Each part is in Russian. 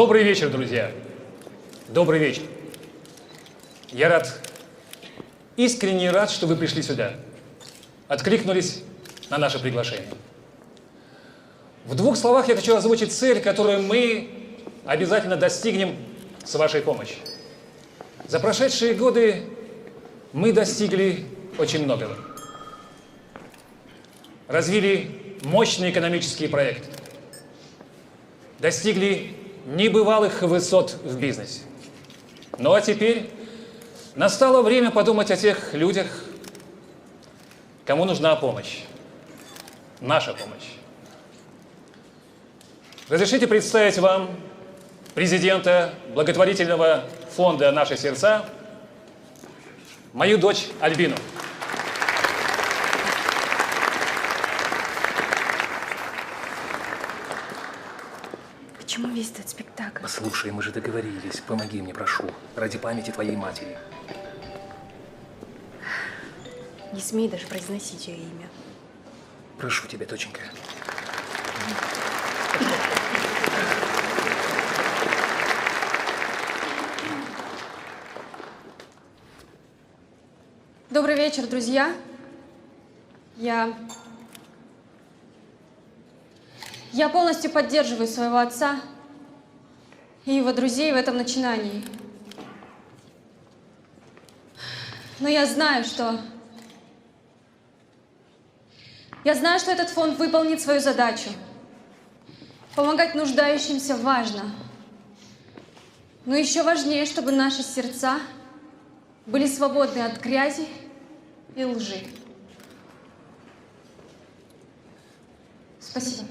Добрый вечер, друзья. Добрый вечер. Я искренне рад, что вы пришли сюда. Откликнулись на наше приглашение. В двух словах я хочу озвучить цель, которую мы обязательно достигнем с вашей помощью. За прошедшие годы мы достигли очень многого. Развили мощные экономические проекты. Достигли небывалых высот в бизнесе. Ну а теперь настало время подумать о тех людях, кому нужна помощь. Наша помощь. Разрешите представить вам президента благотворительного фонда «Наши сердца», мою дочь Альбину. К чему весь этот спектакль? Послушай, мы же договорились. Помоги мне, прошу. Ради памяти твоей матери. Не смей даже произносить ее имя. Прошу тебя, доченька. Добрый вечер, друзья. Я полностью поддерживаю своего отца и его друзей в этом начинании. Но я знаю, что этот фонд выполнит свою задачу. Помогать нуждающимся важно. Но еще важнее, чтобы наши сердца были свободны от грязи и лжи. Спасибо.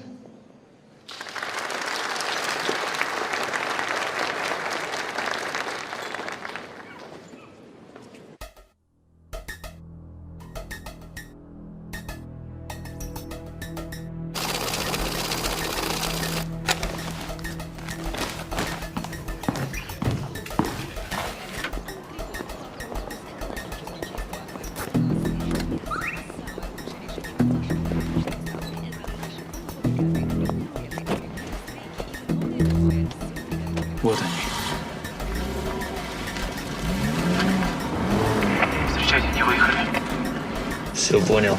Вот они. Встречайте, не выехали. Все понял.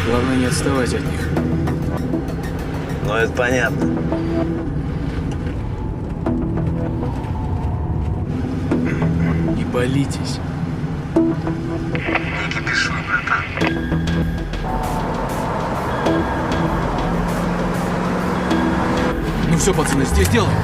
Главное не отставать от них. Ну, это понятно. Не болитесь. Не кипишуй, братан. Ну все, пацаны, здесь делаем.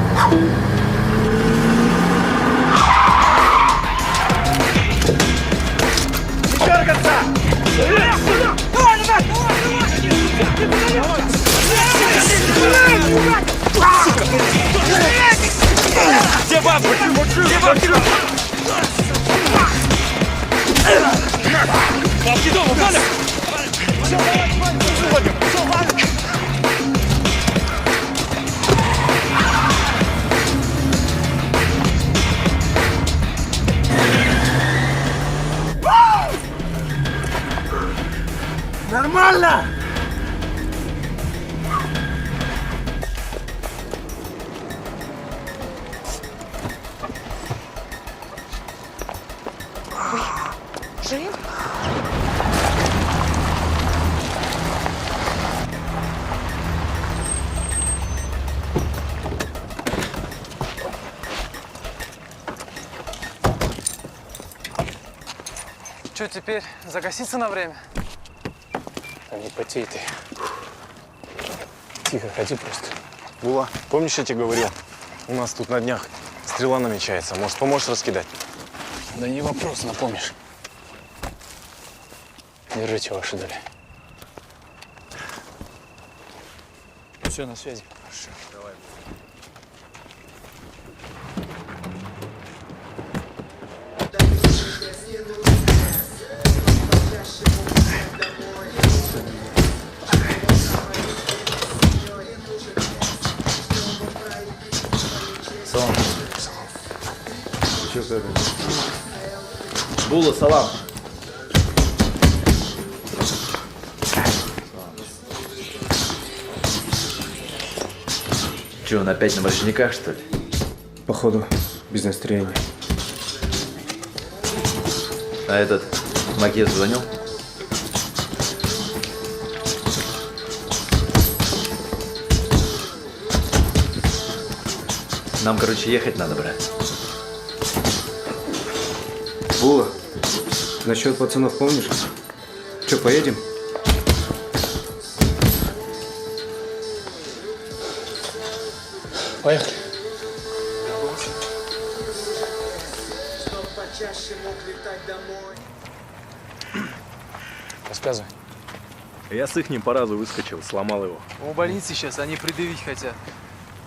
Где бабка? Где бабки? Бабки дома, Валя! Все, давай, все, Валя! Нормально! Жив? Что теперь, загаситься на время? Да не потей ты. Тихо, ходи просто. Була, помнишь, я тебе говорил? У нас тут на днях стрела намечается. Может, поможешь раскидать? Да не вопрос, напомнишь. Держите ваши доли. Все, на связи. Хорошо, давай. Салам. Че как? Була, салам. Че, он опять на мощниках, что ли? Походу, без настроения. А этот Макет звонил? Нам, короче, ехать надо, брат. Була, насчет пацанов помнишь? Че, поедем? Поехали. Рассказывай. Я с ихним по разу выскочил, сломал его. У больницы сейчас, они предъявить хотят.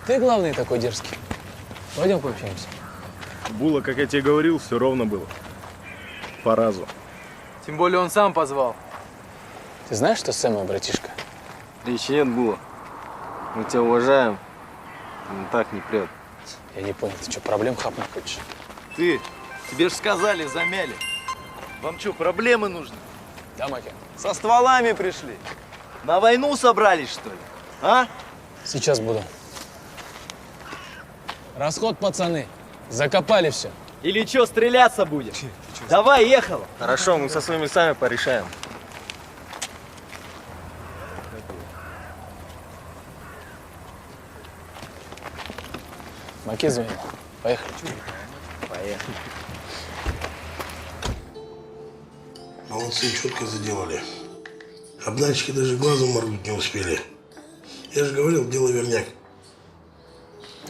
Ты главный такой дерзкий. Пойдем пообщаемся. Була, как я тебе говорил, все ровно было. По разу. Тем более он сам позвал. Ты знаешь, что Сэм мой братишка? Речи нет, Була. Мы тебя уважаем. Он так не прет. Я не понял, ты что, проблем хапнуть хочешь? Ты, тебе же сказали, замяли. Вам что, проблемы нужны? Да, Маки? Со стволами пришли. На войну собрались, что ли? А? Сейчас буду. Расход, пацаны. Закопали все. Или что, стреляться будем? Давай, ехала. Хорошо, мы со своими сами порешаем. Маки звонил. Поехали. Поехали. Молодцы, четко заделали. Обнальщики даже глазом моргнуть не успели. Я же говорил, дело верняк.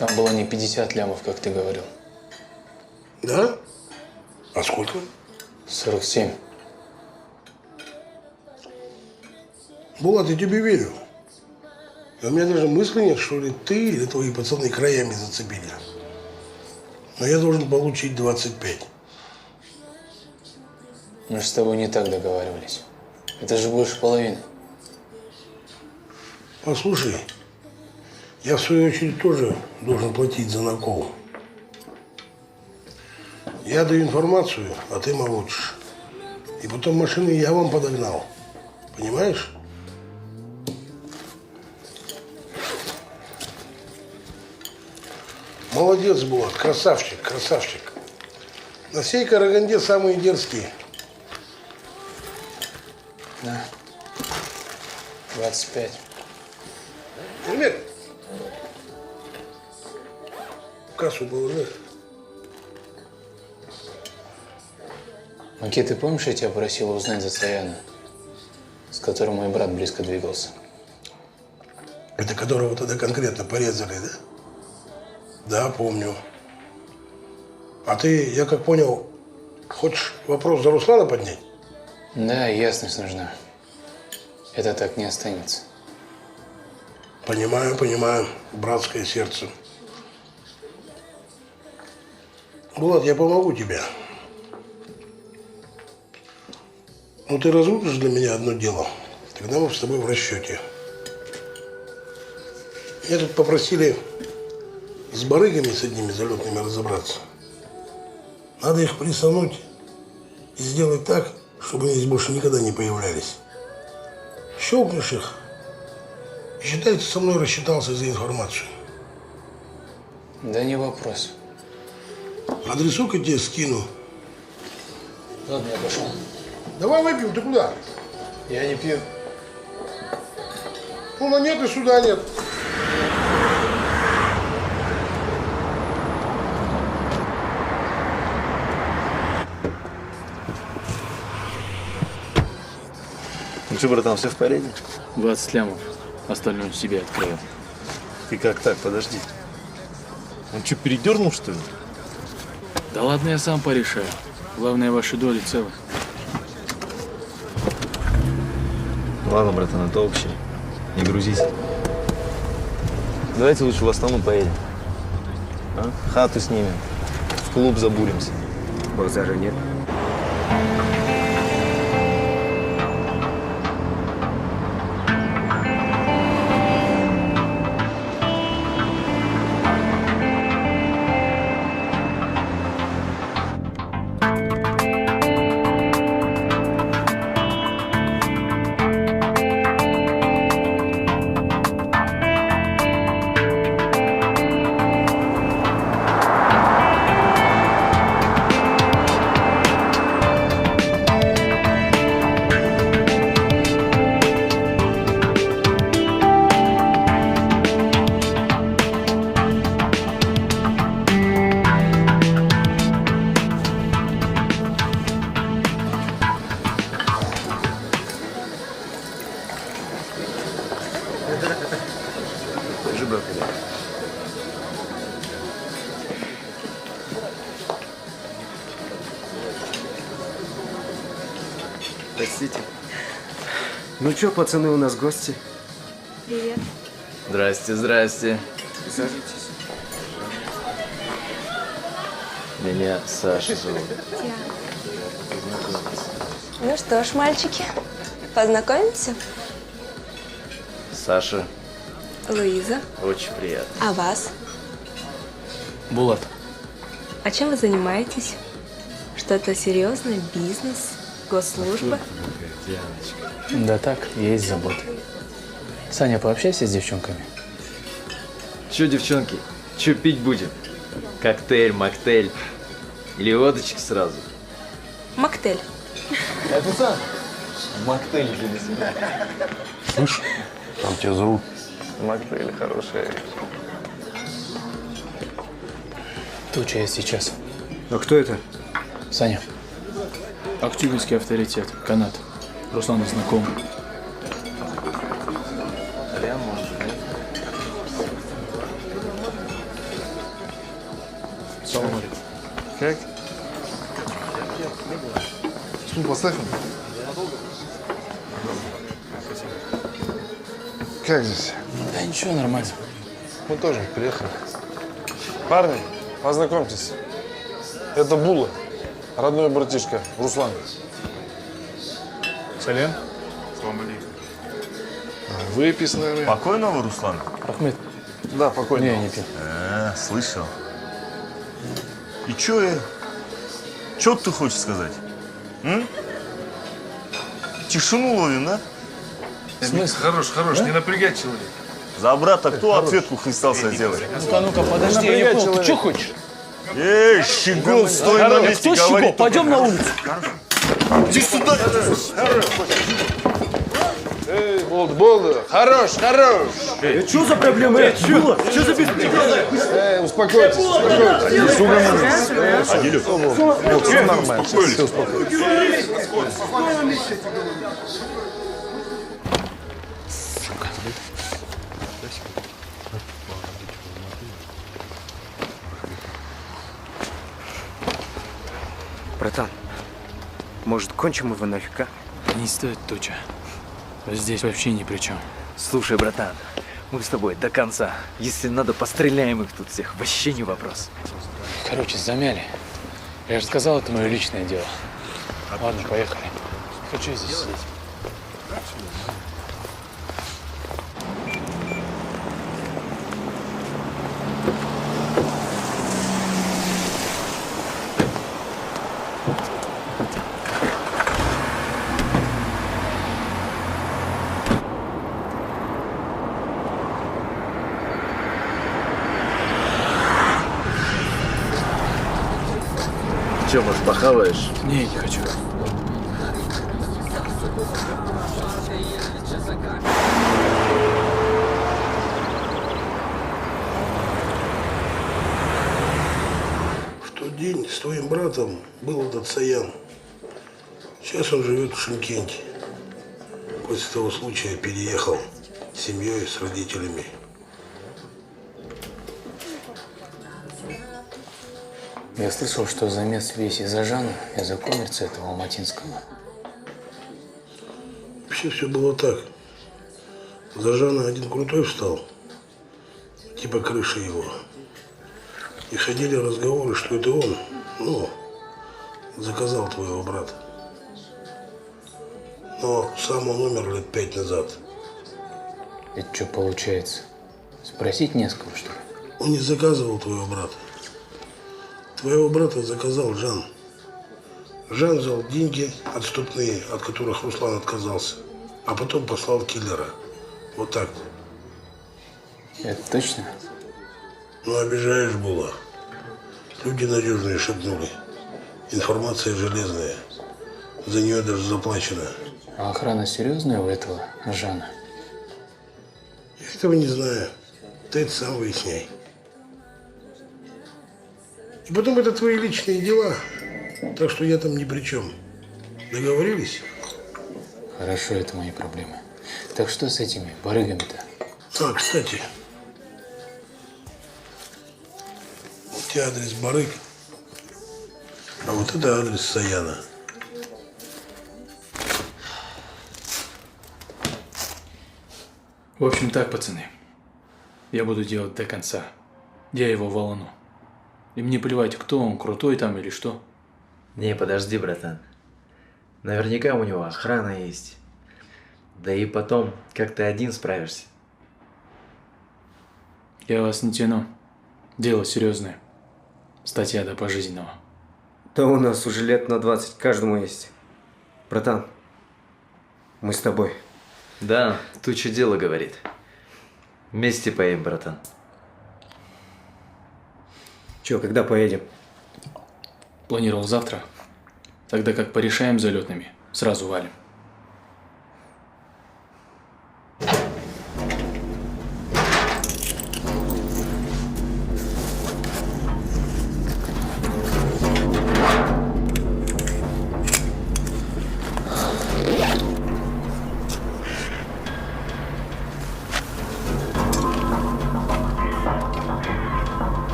Там было не 50 лямов, как ты говорил. Да? А сколько? 47. Булат, я тебе верю. И у меня даже мысли нет, что ли ты или твои пацаны краями зацепили. Но я должен получить 25. Мы же с тобой не так договаривались. Это же больше половины. Послушай, я в свою очередь тоже должен платить за накол. Я даю информацию, а ты молотишь. И потом машины я вам подогнал. Понимаешь? Молодец, Булат, красавчик, красавчик. На всей Караганде самые дерзкие. Да. 25. Пример. Кассу положи. Маки, ты помнишь, я тебя просил узнать за Саяна, с которым мой брат близко двигался? Это которого тогда конкретно порезали, да? Да, помню. А ты, я как понял, хочешь вопрос за Руслана поднять? Да, ясность нужна. Это так не останется. Понимаю, понимаю. Братское сердце. Булат, я помогу тебе. Ну, ты разрушишь для меня одно дело. Тогда мы с тобой в расчете. Меня тут попросили с барыгами, с одними залетными разобраться. Надо их присануть и сделать так, чтобы они здесь больше никогда не появлялись. Щелкнешь их, и считай, ты со мной рассчитался за информацию. Да не вопрос. Адресок я тебе скину. Ладно, я пошел. Давай выпьем, ты куда? Я не пью. Ну, на нет и сюда нет. Ну что, братан, все в порядке? 20 лямов. Остальное себе открою. Ты как так? Подожди. Он что, передернул, что ли? Да ладно, я сам порешаю. Главное, ваши доли целы. Ладно, братан, это общее. Не грузись. Давайте лучше в Астану поедем. А? Хату снимем. В клуб забуримся. Базара же нет. Простите. Ну чё, пацаны, у нас гости. Привет. Здрасте, здрасте. Сажитесь. Меня Саша зовут. Ну что ж, мальчики, познакомимся? Саша, Луиза. очень приятно. А вас? Булат. А чем вы занимаетесь? Что-то серьезное? Бизнес? Госслужба? Да так, есть заботы. Саня, пообщайся с девчонками. Чё, девчонки, чё пить будем? Коктейль, моктейль. Или водочки сразу? Моктейль. Это сам. Моктейль для себя. Слышь, там тебя зовут. Моктейли хорошая вещь. Туча я сейчас. А кто это? Саня. Активистский авторитет. Канат. Руслан знаком. Салам алейкум. Как? Стул поставь он. Как здесь? Да ничего, нормально. Мы тоже приехали. Парни, познакомьтесь. Это Була, родной братишка Руслан. Салям. Выпис, наверное. Покойного Руслана? Ахмед. Да, покойного. Не пил. Слышал. И чё ты хочешь сказать? Тишину ловим, да? Хорош, не напрягай человека. За брата кто ответку христался делает? Ну-ка, подожди, я не понял, ты что хочешь? Эй, Щегол, стой на месте, говори. Пойдем на улицу. Иди сюда. Эй, Болда, хорош. Что за проблема? Что за бизнес? Эй, успокойтесь. Все нормально. Все успокоились. Братан, может, кончим его нафиг, а? Не стоит, Туча. Здесь вообще ни при чем. Слушай, братан, мы с тобой до конца. Если надо, постреляем их тут всех. Вообще не вопрос. Короче, замяли. Я же сказал, это мое личное дело. Ладно, поехали. Хочу здесь сидеть. Че, может, похаваешь? Не хочу. В тот день с твоим братом был этот Саян. Сейчас он живет в Шымкенте. После того случая переехал с семьей, с родителями. Я слышал, что замес весь из-за Жана, из-за коммерции этого алматинского. Вообще все было так. За Жана один крутой встал, типа крыши его. И ходили разговоры, что это он, заказал твоего брата. Но сам он умер лет 5 назад. Это что получается? Спросить не с кого, что ли? Он не заказывал твоего брата. Твоего брата заказал Жан. Жан взял деньги отступные, от которых Руслан отказался, а потом послал киллера. Вот так. Это точно? Ну, обижаешь, Була. Люди надежные шепнули. Информация железная. За нее даже заплачено. А охрана серьезная у этого Жана? Я этого не знаю. Ты это сам выясняй. И потом это твои личные дела. Так что я там ни при чем. Договорились? Хорошо, это мои проблемы. Так что с этими барыгами-то? А, кстати. У тебя адрес барыг, а вот это адрес Саяна. В общем так, пацаны. Я буду делать до конца. Я его волону. И мне плевать, кто он, крутой там или что. Не, подожди, братан. Наверняка у него охрана есть. Да и потом, как ты один справишься. Я вас не тяну. Дело серьезное. Статья до пожизненного. Да у нас уже лет на 20 каждому есть. Братан, мы с тобой. Да, туча дело говорит. Вместе поедем, братан. Че, когда поедем? Планировал завтра. Тогда как порешаем залетными, сразу валим.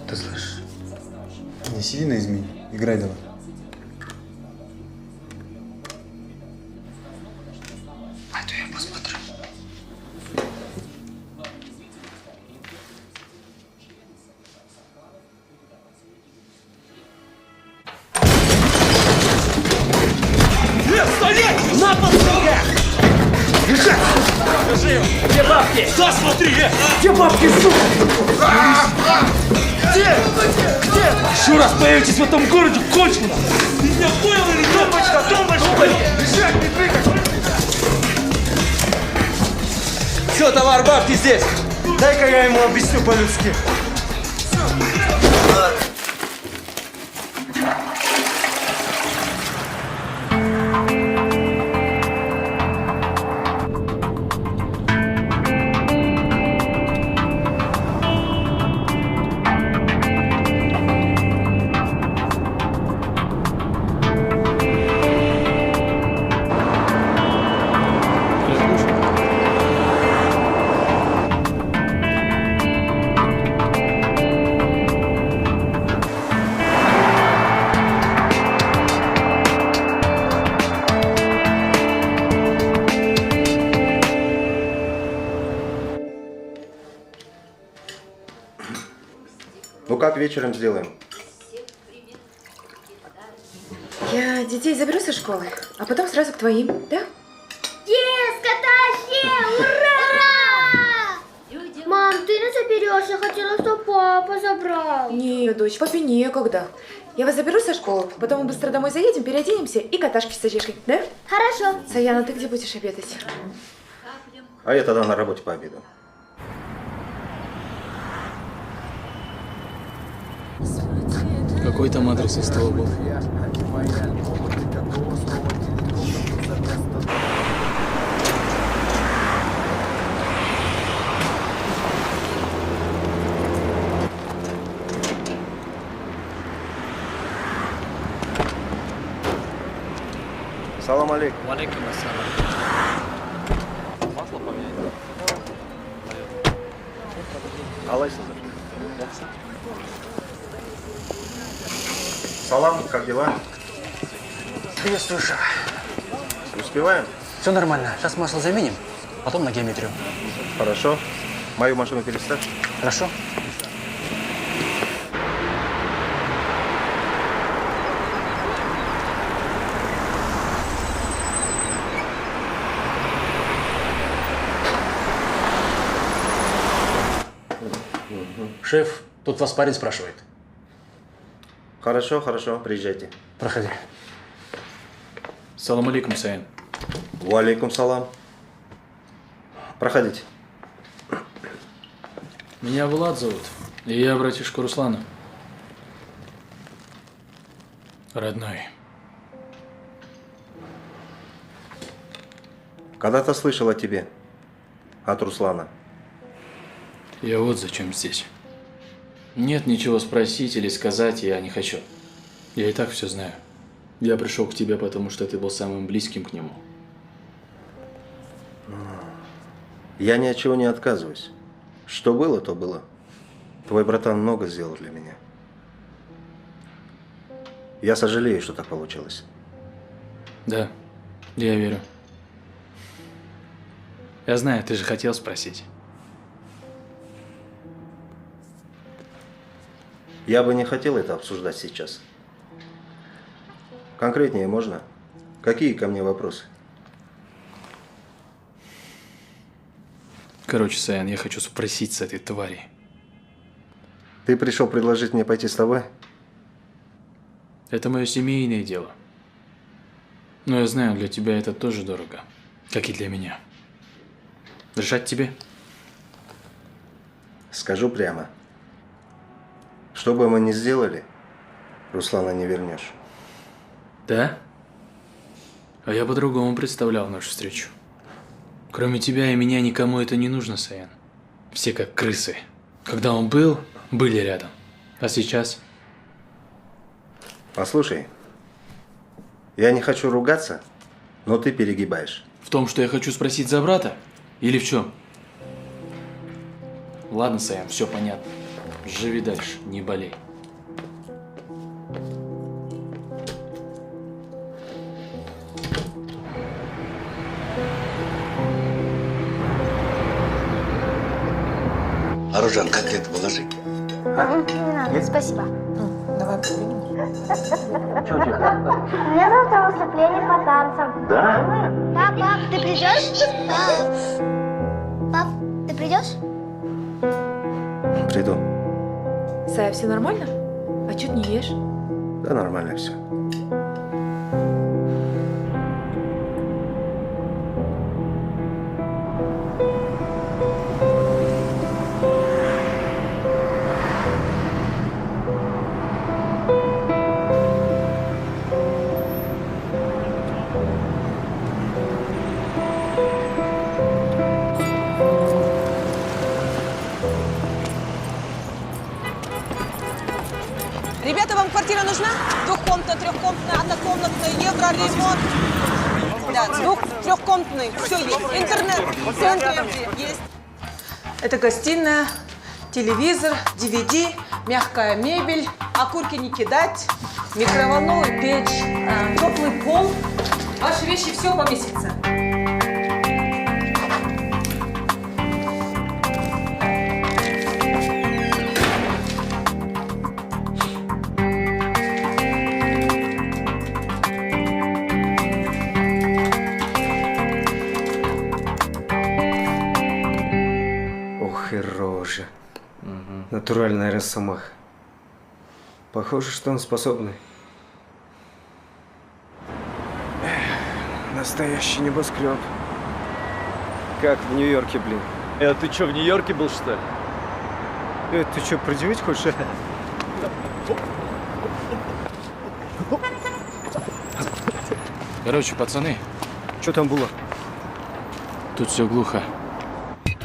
Ты слышишь? Не сиди на измене, играй давай. Пойду я посмотрю. Стоять! На пол, сука! Держи! Держи его! Где бабки? Да, смотри! Где бабки, сука? Где? Где? Еще раз появитесь в этом городе, кончено! Ты меня понял или нет? Тумбочка, тумбочка! Лежать, не двигать! Все, товар, бабки здесь! Дай-ка я ему объясню по-людски. Ну как вечером сделаем? Я детей заберу со школы, а потом сразу к твоим, да? Ура! Мам, ты не заберешь, я хотела, чтобы папа забрал. Не, дочь, папе некогда. Я вас заберу со школы, потом мы быстро домой заедем, переоденемся и каташки с Олежкой, да? Хорошо. Саяна, ты где будешь обедать? А я тогда на работе пообедаю. Какой там адрес из того был? Салам алейкум. Алейкум ассалам. Масло поменять. Алайсум. Салам, как дела? Приветствую, шеф. Успеваем? Все нормально. Сейчас масло заменим, потом на геометрию. Хорошо. Мою машину переставь. Хорошо. Шеф, тут вас парень спрашивает. Хорошо, хорошо, приезжайте. Проходи. Салам алейкум, Саян. Валейкум салам. Проходите. Меня Влад зовут, и я братишка Руслана. Родной. Когда-то слышал о тебе. От Руслана. Я вот зачем здесь. Нет ничего спросить или сказать, я не хочу. Я и так все знаю. Я пришел к тебе, потому что ты был самым близким к нему. Я ни от чего не отказываюсь. Что было, то было. Твой братан много сделал для меня. Я сожалею, что так получилось. Да, я верю. Я знаю, ты же хотел спросить. Я бы не хотел это обсуждать сейчас. Конкретнее можно? Какие ко мне вопросы? Короче, Саян, я хочу спросить с этой твари. Ты пришел предложить мне пойти с тобой? Это мое семейное дело. Но я знаю, для тебя это тоже дорого, как и для меня. Решать тебе? Скажу прямо. Что бы мы ни сделали, Руслана не вернешь. Да? А я по-другому представлял нашу встречу. Кроме тебя и меня никому это не нужно, Саян. Все как крысы. Когда он был, были рядом. А сейчас? Послушай, я не хочу ругаться, но ты перегибаешь. В том, что я хочу спросить за брата? Или в чем? Ладно, Саян, все понятно. Живи дальше, не болей. Аружан, котлету положи. Не надо, спасибо. Давай У меня завтра выступление по танцам. Да? Пап, ты придешь? Пап, ты придешь? Приду. Сая, все нормально? А чё ты не ешь? Да нормально все. Ребята, вам квартира нужна? Двухкомнатная, трехкомнатная, однокомнатная, евроремонт. Да, трехкомнатный, все есть. Интернет в центре есть. Это гостиная, телевизор, DVD, мягкая мебель, окурки не кидать, микроволновая печь, теплый пол. Ваши вещи все поместится. Ох и рожа. Натуральная росомаха. Похоже, что он способный. Настоящий небоскреб. Как в Нью-Йорке, блин. Ты что, в Нью-Йорке был, что ли? Ты что, предъявить хочешь? Короче, пацаны. Что там было? Тут все глухо.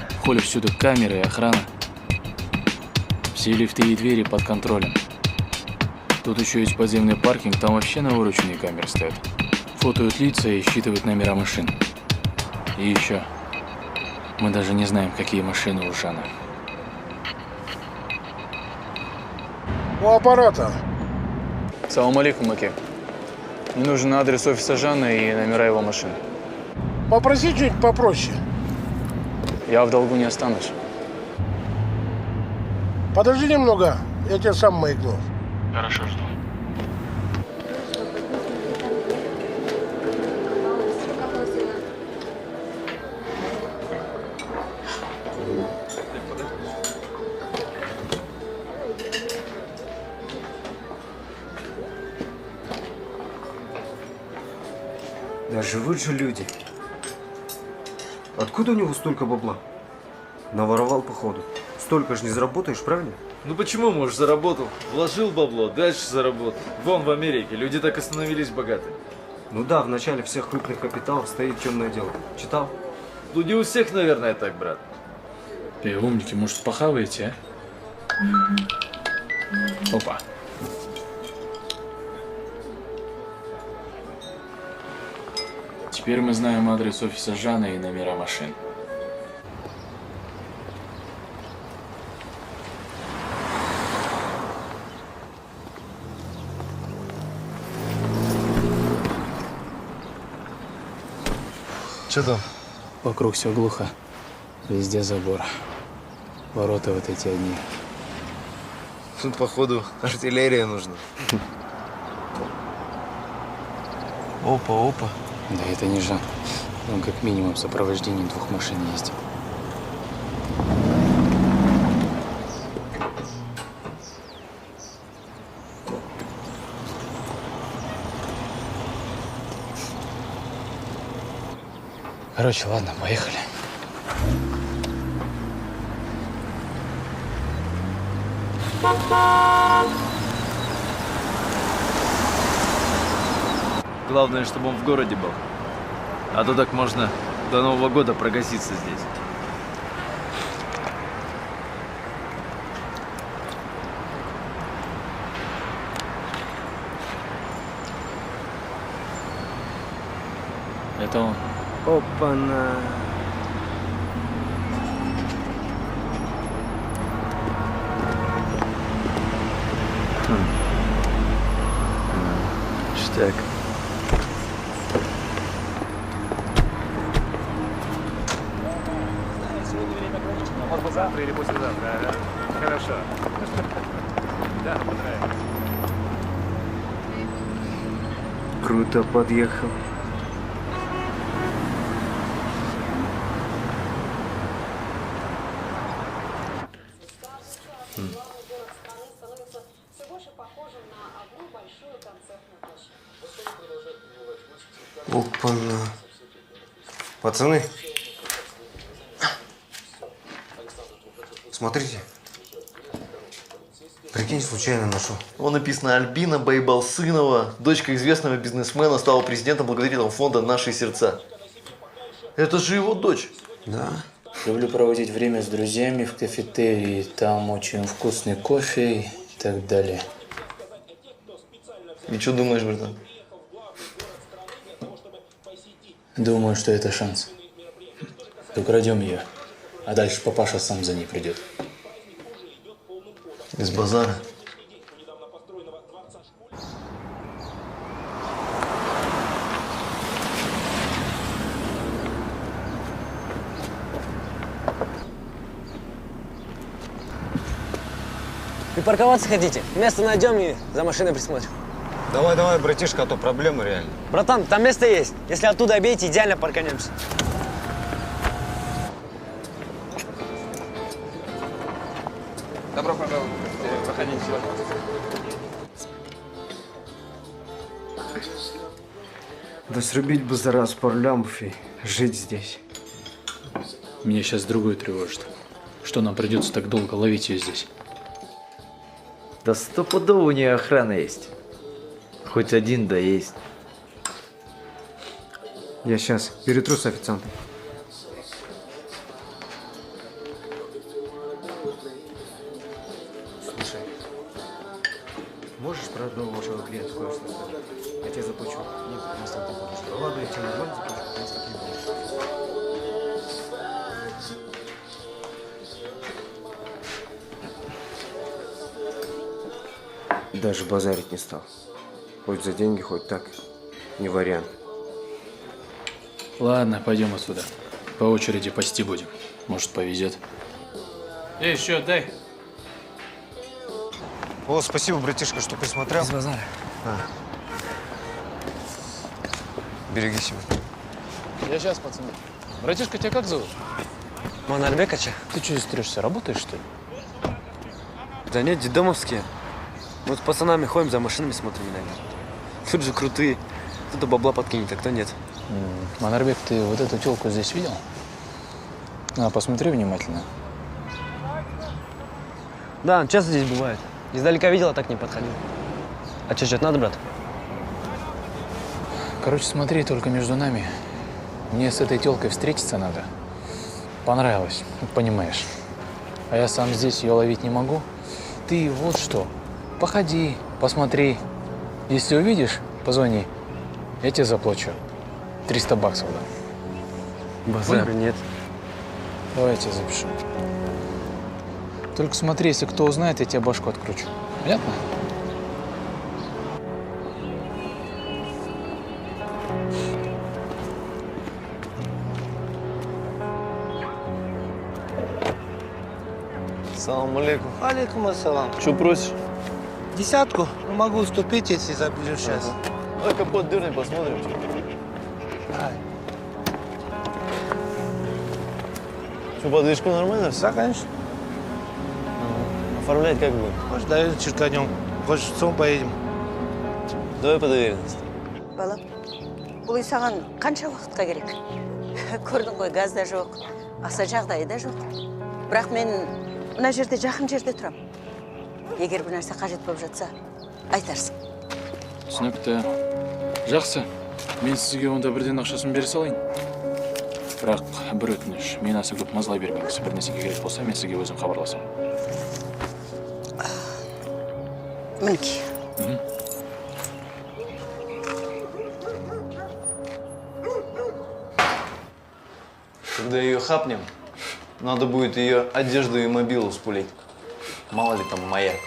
В холле всюду камеры и охрана. Все лифты и двери под контролем. Тут еще есть подземный паркинг, там вообще навороченные камеры стоят. Фотоют лица и считывают номера машин. И еще. Мы даже не знаем, какие машины у Жана. У аппарата. Салам алейкум, Маки. Мне нужен адрес офиса Жана и номера его машин. Попроси что-нибудь попроще. Я в долгу не останусь. Подожди немного, я тебя сам маякну. Хорошо, жду. Да живут же люди. Откуда у него столько бабла? Наворовал, походу. Столько же не заработаешь, правильно? Ну почему, может, заработал? Вложил бабло, дальше заработал. Вон в Америке люди так и становились богатыми. Ну да, в начале всех крупных капиталов стоит темное дело. Читал? Ну не у всех, наверное, так, брат. Умники, может, похаваете, а? Опа. Теперь мы знаем адрес офиса Жана и номера машин. Че там? Вокруг все глухо. Везде забор. Ворота вот эти одни. Тут, походу, артиллерия нужна. Опа, опа. Да это не Жан. Он как минимум в сопровождении 2 машин ездит. Короче, ладно, поехали. Главное, чтобы он в городе был. А то так можно до Нового года прогаситься здесь. Это он. Опа-на. Ништяк. Может быть, завтра или послезавтра. Ага. Хорошо. Да, понравилось. Круто подъехал. Опа-на. Пацаны. Смотрите. Прикинь, случайно нашел. Вон написано: Альбина Байбалсынова, дочка известного бизнесмена, стала президентом благотворительного фонда «Наши сердца». Это же его дочь. Да. Люблю проводить время с друзьями в кафетерии. Там очень вкусный кофе и так далее. И что думаешь, братан? Думаю, что это шанс. Украдем ее, а дальше папаша сам за ней придет. Без базара. Припарковаться хотите? Место найдем и за машиной присмотрим. Давай, давай, братишка, а то проблемы реально. Братан, там место есть. Если оттуда объедете, идеально парканемся. Добро пожаловать. Проходите. Да срубить бы за раз пару лямбов и жить здесь. Меня сейчас другое тревожит. Что нам придется так долго ловить ее здесь? Да стопудово у нее охрана есть. Хоть один, да есть. Я сейчас перетру с официантом. Слушай, можешь про одного вашего клиента кое-что сказать? Я тебе заплачу. Нет, на самом деле. Ладно, я тебе нормально заплачу, но если не будешь. Даже базарить не стал. Хоть за деньги, хоть так. Не вариант. Ладно, пойдем отсюда. По очереди пасти будем. Может, повезет. Эй, еще дай. О, спасибо, братишка, что присмотрел. Без базара. Береги себя. Я сейчас, пацаны. Братишка, тебя как зовут? Манарбекача. Ты что стрешься? Работаешь, что ли? Да нет, дедомовские. Мы с пацанами ходим, за машинами смотрим иногда. Тут же крутые. Кто-то бабла подкинет, а кто нет. Манарбек, ты вот эту телку здесь видел? На, посмотри внимательно. Да, он часто здесь бывает. Издалека видел, а так не подходил. А что-то надо, брат? Короче, смотри, только между нами. Мне с этой телкой встретиться надо. Понравилось, понимаешь. А я сам здесь ее ловить не могу. Ты вот что, походи, посмотри. Если увидишь, позвони. Я тебе заплачу. 300 баксов, да. Базара нет. Давай я тебе запишу. Только смотри, если кто узнает, я тебе башку откручу. Понятно? Салам алейкум. Алейкум ассалам. Что просишь? Десятку? Ну, могу уступить, если заберу сейчас. Давай капот дырный посмотрим. Что, подвижку нормально? Да, конечно. Оформлять как будет? Может, доверие черканем. Хочешь, в ЦОМ поедем? Давай по доверенности. Балам, бұл үй саған қанша уақытқа керек? Көрдің ғой, газ да жоқ, аса жағдайы да жоқ. Бірақ мен мына жерде жақын жерде тұрам. Егер бір нәрсе қажет болып жатса, айтарсың. Түсінікті. Жақсы. Мен сізге онда бірден ақшасын бере салайын. Бірақ бір өтініш, мен аса көп мазалай бермеңіз. Бір нәрсеге керек болса, мен сізге өзім хабарласам. Мінекей. Когда ее хапнем, надо будет ее одежду и мобилу спулить. Мало ли там маяк.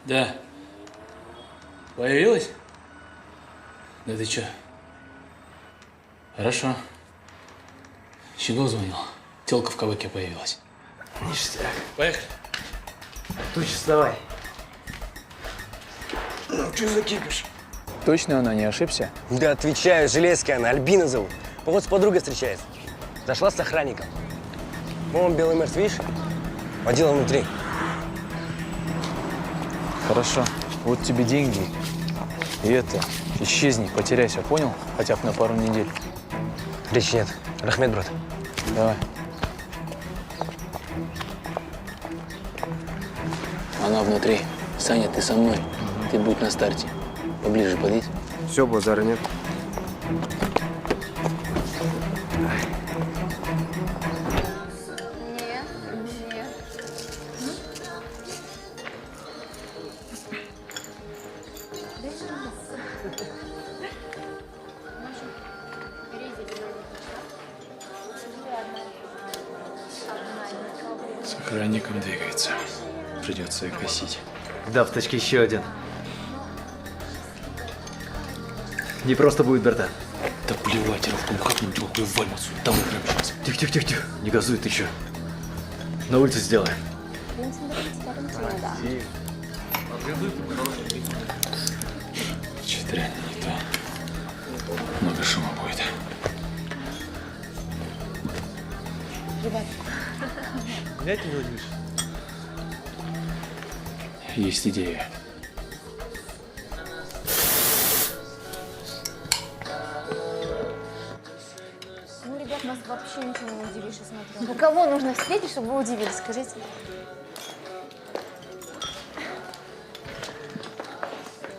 Да. Появилась? Да ты чё? Хорошо. Щегол звонил. Телка в кабаке появилась. Ништяк. Поехали. Тучи, вставай. Ну, что за кипиш? Точно она, не ошибся? Да отвечаю, Железки она, Альбина зовут. Вот с подругой встречается. Зашла с охранником. Вон белый Мерс, видишь? Водила внутри. Хорошо. Вот тебе деньги. И это, исчезни, потеряйся, понял? Хотя бы на пару недель. Речи нет. Рахмет, брат. Давай. Она внутри. Саня, ты со мной. Ты будь на старте. Поближе подъедь. Все, базара нет. С охранником двигается. Придется и косить. Да, в тачке еще один. Не просто будет, братан. Да плевать, рывком хапнем телку и валим отсюда. Давай прямо сейчас. Тихо. Не газуй, ты чё? На улице сделаем. Что-то реально не то. Много шума будет. Ребят. Гулять не будешь? Есть идея. Ну, ребят, нас вообще ничего не удивишь, я смотрю. Ну, кого нужно встретить, чтобы вы удивились, скажите?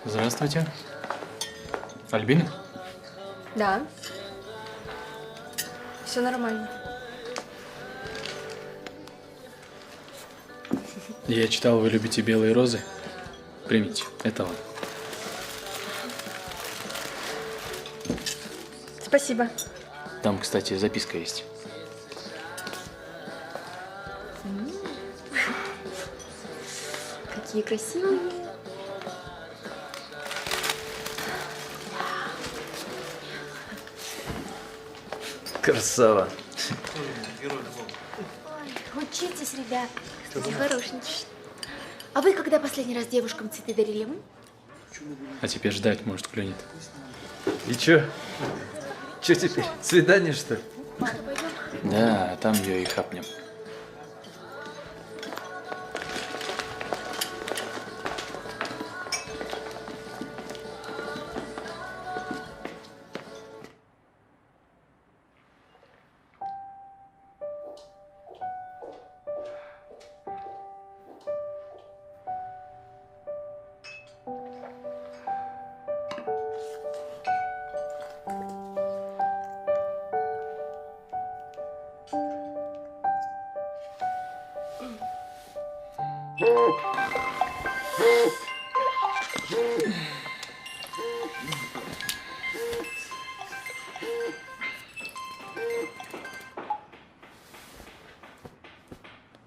Здравствуйте. Альбина? Да. Все нормально. Я читал, вы любите белые розы. Примите, это вам. Спасибо. Там, кстати, записка есть. Какие красивые. Красава. Учитесь, ребят. Кстати, хорошенький. А вы когда последний раз девушкам цветы дарили? А теперь ждать, может, клюнет. И чё? Чё теперь? Свидание, что ли? Да, там ее и хапнем.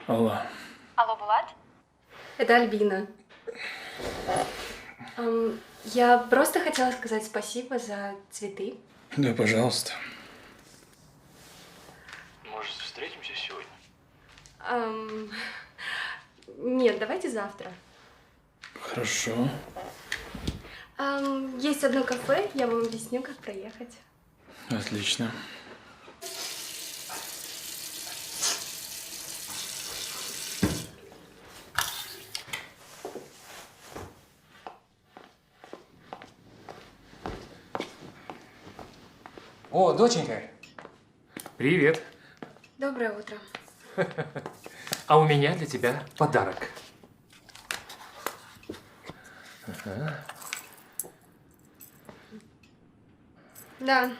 Алло. Алло, Булат? Это Альбина. Я просто хотела сказать спасибо за цветы. Да, пожалуйста. Может, встретимся сегодня? Нет, давайте завтра. Хорошо. Есть одно кафе, я вам объясню, как проехать. Отлично. О, доченька. Привет. Доброе утро. А у меня для тебя подарок. Ага. Да,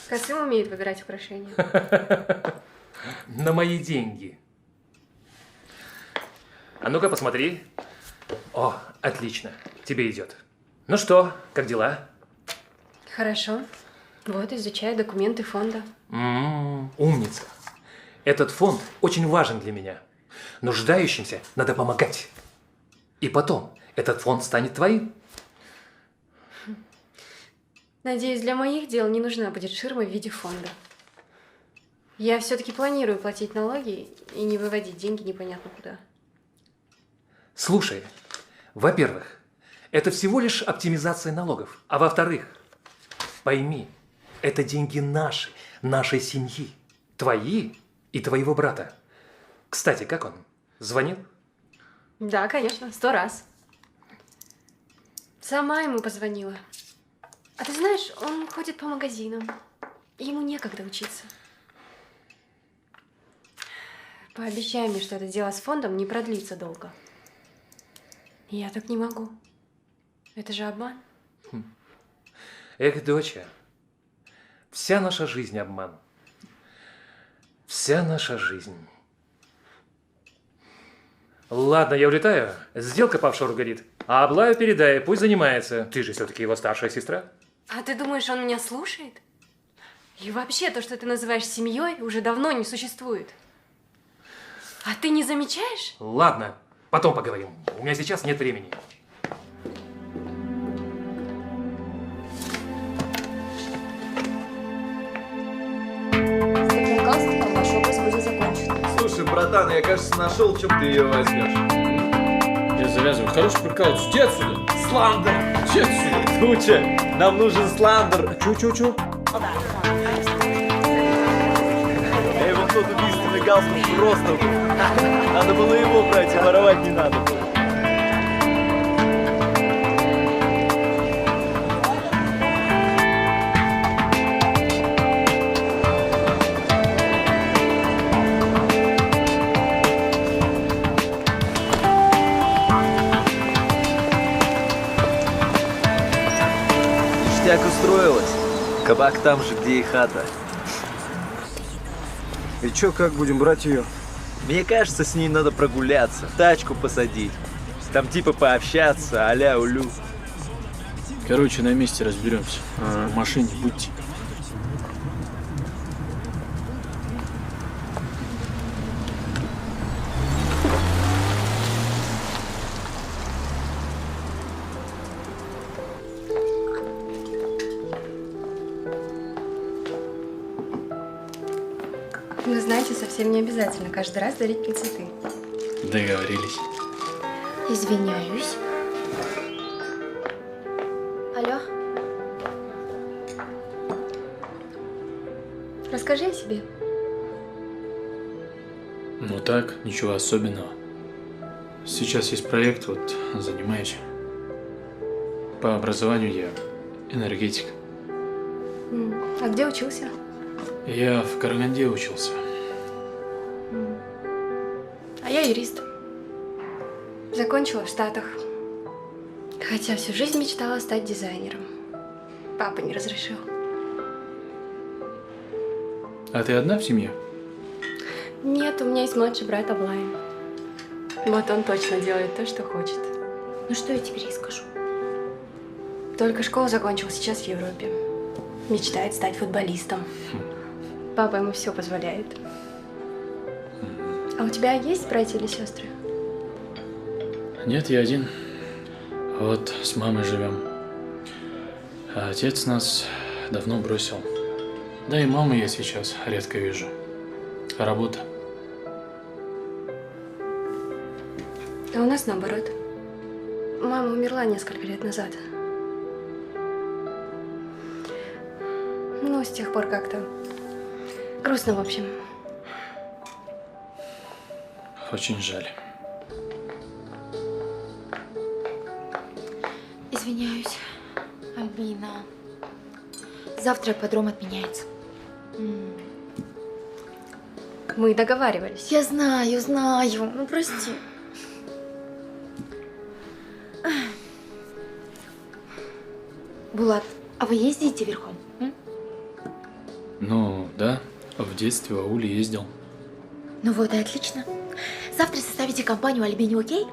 Касым умеет выбирать украшения. На мои деньги. А ну-ка, посмотри. О, отлично. Тебе идет. Ну что, как дела? Хорошо. Вот, изучаю документы фонда. Умница. Этот фонд очень важен для меня. Нуждающимся надо помогать. И потом, этот фонд станет твоим. Надеюсь, для моих дел не нужна будет ширма в виде фонда. Я все-таки планирую платить налоги и не выводить деньги непонятно куда. Слушай, во-первых, это всего лишь оптимизация налогов. А во-вторых, пойми, это деньги наши, нашей семьи. Твои и твоего брата. Кстати, как он? Звонил? Да, конечно, 100 раз. Сама ему позвонила. А ты знаешь, он ходит по магазинам. Ему некогда учиться. Пообещай мне, что это дело с фондом не продлится долго. Я так не могу. Это же обман. Эх, доча, вся наша жизнь обман. Вся наша жизнь. Ладно, я улетаю. Сделка по офшору горит. А Аблаю передай, пусть занимается. Ты же все-таки его старшая сестра. А ты думаешь, он меня слушает? И вообще, то, что ты называешь семьей, уже давно не существует. А ты не замечаешь? Ладно, потом поговорим. У меня сейчас нет времени. Ваш образ будет закончен. Слушай, братан, я, кажется, нашел, в чем ты ее возьмешь. Я завязываю. Хорош прикалываться. Иди отсюда. Сландер! Иди отсюда. Туча, нам нужен сландер. Чё? Эй, вот тот убийственный галстук просто. Надо было его брать, а воровать не надо было. Ништяк устроилась. Кабак там же, где и хата. И чё, как будем брать ее? Мне кажется, с ней надо прогуляться, тачку посадить. Там типа пообщаться, а-ля улю. Короче, на месте разберемся. В машине будьте. Вы знаете, совсем не обязательно каждый раз дарить мне цветы. Договорились. Извиняюсь. Алло. Расскажи о себе. Ну так, ничего особенного. Сейчас есть проект, вот занимаюсь. По образованию я энергетик. А где учился? Я в Караганде учился. А я юрист. Закончила в Штатах. Хотя всю жизнь мечтала стать дизайнером. Папа не разрешил. А ты одна в семье? Нет, у меня есть младший брат Аблай. Вот он точно делает то, что хочет. Ну что я теперь ей скажу? Только школу закончил, сейчас в Европе. Мечтает стать футболистом. Папа ему все позволяет. А у тебя есть братья или сестры? Нет, я один. Вот с мамой живем. А отец нас давно бросил. Да и маму я сейчас редко вижу. А работа? А у нас наоборот. Мама умерла несколько лет назад. Ну, с тех пор как-то грустно, в общем. Очень жаль. Извиняюсь, Альбина. Завтра ипподром отменяется. Мы договаривались. Я знаю, знаю. Ну, прости. Булат, а вы ездите верхом? Ну, да. В детстве в ауле ездил. Ну вот и отлично. Завтра составите компанию Альбине, окей?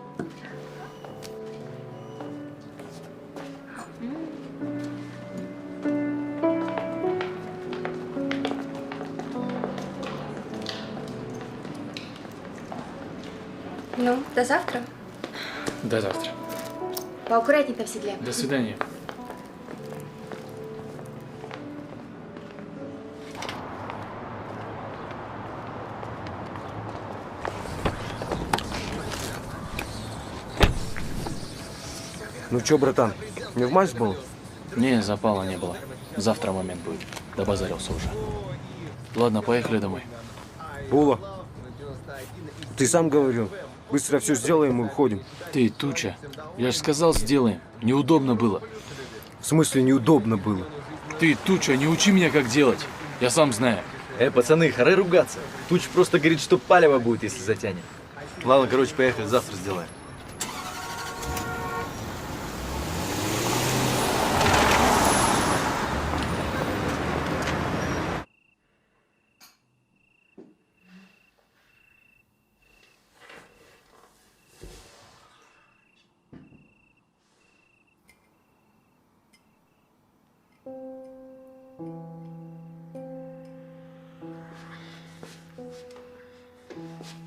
Ну, до завтра. До завтра. Поаккуратней там в седле. До свидания. Ну чё, братан, не в матч был? Не, запала не было. Завтра момент будет. Добазарился уже. Ладно, поехали домой. Була, ты сам говорил. Быстро все сделаем и уходим. Ты, Туча, я же сказал, сделаем. Неудобно было. В смысле неудобно было? Ты, Туча, не учи меня, как делать. Я сам знаю. Пацаны, хоры ругаться. Туч просто говорит, что палево будет, если затянет. Ладно, короче, поехали, завтра сделаем.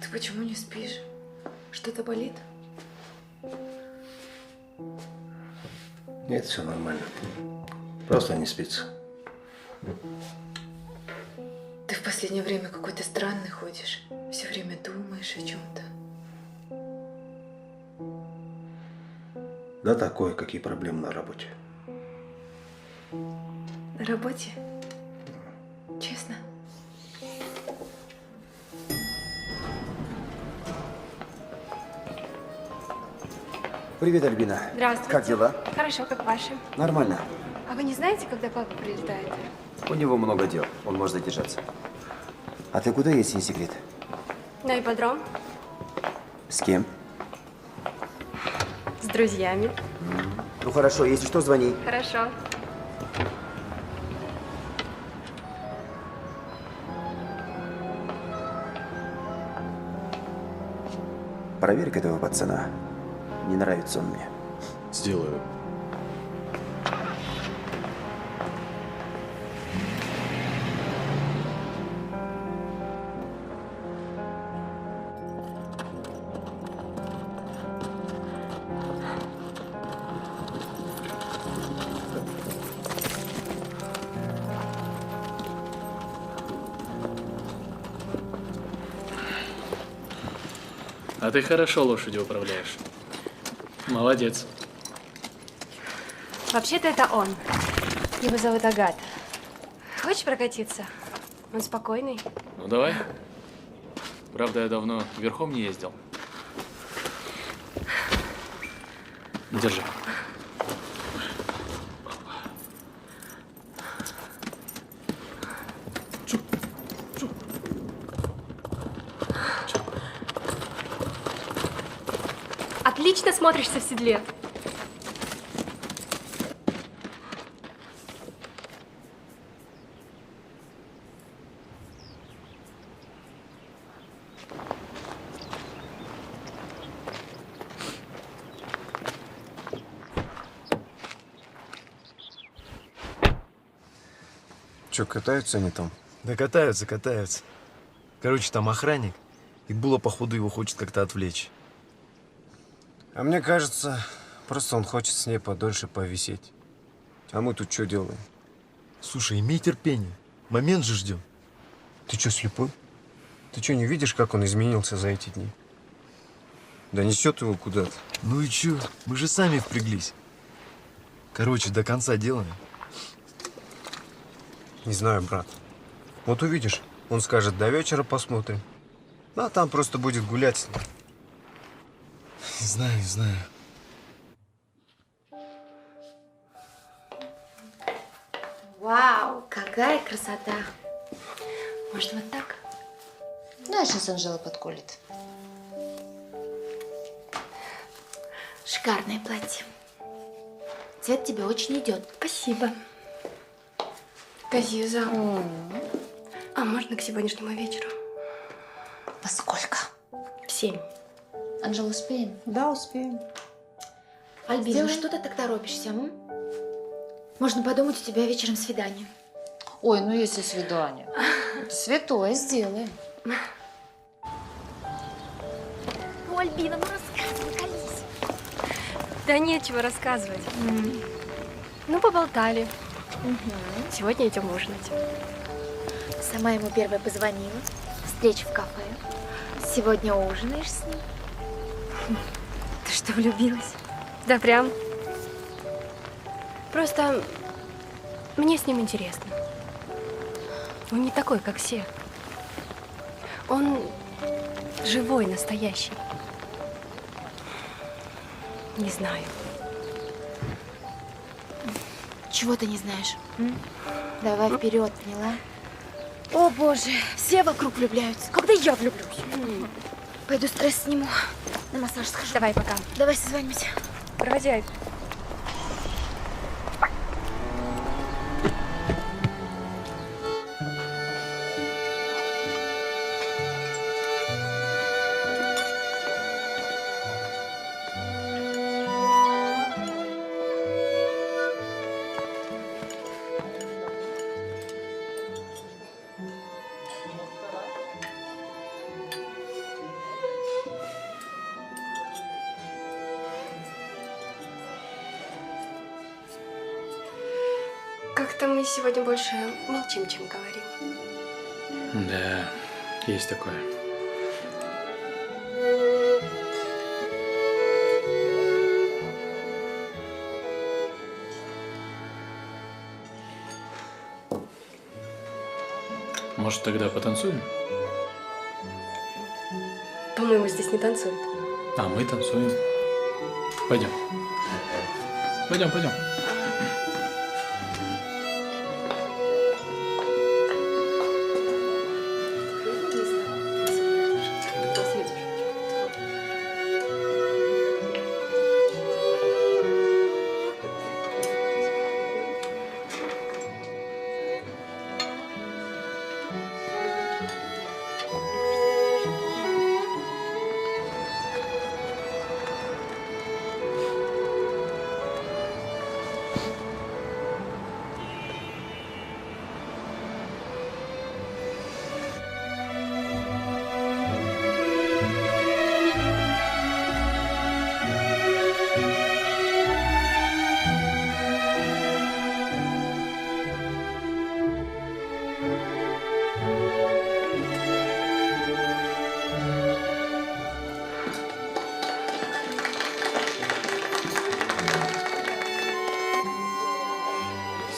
Ты почему не спишь? Что-то болит? Нет, все нормально. Просто не спится. Ты в последнее время какой-то странный ходишь. Все время думаешь о чем-то. Да такое, какие проблемы на работе. На работе? Честно? Привет, Альбина. Здравствуйте. Как дела? Хорошо, как ваши? Нормально. А вы не знаете, когда папа прилетает? У него много дел, он может задержаться. А ты куда, если не секрет? На ипподром? С кем? С друзьями. Ну хорошо, если что, звони. Хорошо. Проверь-ка этого пацана. Не нравится он мне. Сделаю. А ты хорошо лошадью управляешь. Молодец. Вообще-то это он. Его зовут Агат. Хочешь прокатиться? Он спокойный. Ну давай. Правда, я давно верхом не ездил. Держи. Отлично смотришься в седле. Че, катаются они там? Да катаются, катаются. Короче, там охранник, и Була, походу, его хочет как-то отвлечь. А мне кажется, просто он хочет с ней подольше повисеть. А мы тут что делаем? Слушай, имей терпение. Момент же ждем. Ты что, слепой? Ты что, не видишь, как он изменился за эти дни? Да несет его куда-то. Ну и чё? Мы же сами впряглись. Короче, до конца делаем. Не знаю, брат. Вот увидишь, он скажет, до вечера посмотрим. А там просто будет гулять с ним. Не знаю, не знаю. Вау, какая красота. Может, вот так? Да, сейчас Анжела подколет. Шикарное платье. Цвет тебе очень идет. Спасибо. Газиза. А можно к сегодняшнему вечеру? Во сколько? В 7. Анжела, успеем? Да, успеем. Альбина, ну что ты так торопишься, м? Можно подумать, у тебя вечером свидание. Ой, ну если свидание. Это святое, сделаем. Ну, Альбина, ну рассказывай, колись. Да нечего рассказывать. Ну, поболтали. Сегодня идем ужинать. Сама ему первая позвонила. Встреча в кафе. Сегодня ужинаешь с ним? Ты что, влюбилась? Да прям. Просто мне с ним интересно. Он не такой, как все. Он живой, настоящий. Не знаю. Чего ты не знаешь? Давай вперед, поняла? О, боже, все вокруг влюбляются. Когда я влюблюсь? Пойду стресс сниму. На массаж схожу. Давай, пока. Давай созвонимся. Проводи, Альб. Как-то мы сегодня больше молчим, чем говорим. Да, есть такое. Может, тогда потанцуем? По-моему, здесь не танцуют. А мы танцуем. Пойдем. Пойдем, пойдем.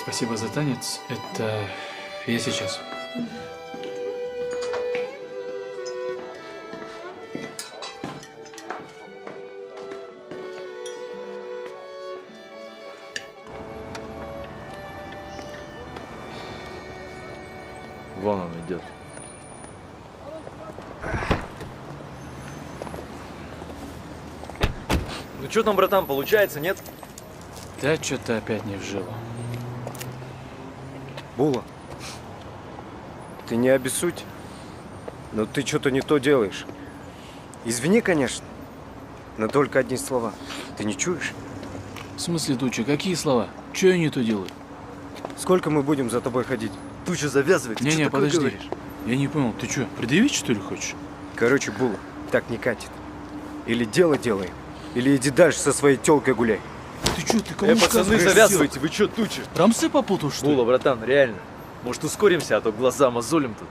Спасибо за танец. Это я сейчас. Вон он идет. Ну что там, братан, получается, нет? Да, что-то опять не в жилу. Була, ты не обессудь, но ты что-то не то делаешь. Извини, конечно, но только одни слова. Ты не чуешь? В смысле, Туча, какие слова? Че я не то делаю? Сколько мы будем за тобой ходить? Туча завязывает. Не-не, подожди. Я не понял, ты что, предъявить, что ли, хочешь? Короче, Була, так не катит. Или дело делай, или иди дальше со своей тёлкой гуляй. Ты чё, ты кому пацаны, сказываешь? завязывайте, вы чё, тучи? Рамсы попутал, что ли? Була, братан, реально. Может, ускоримся, а то глаза мозолим тут.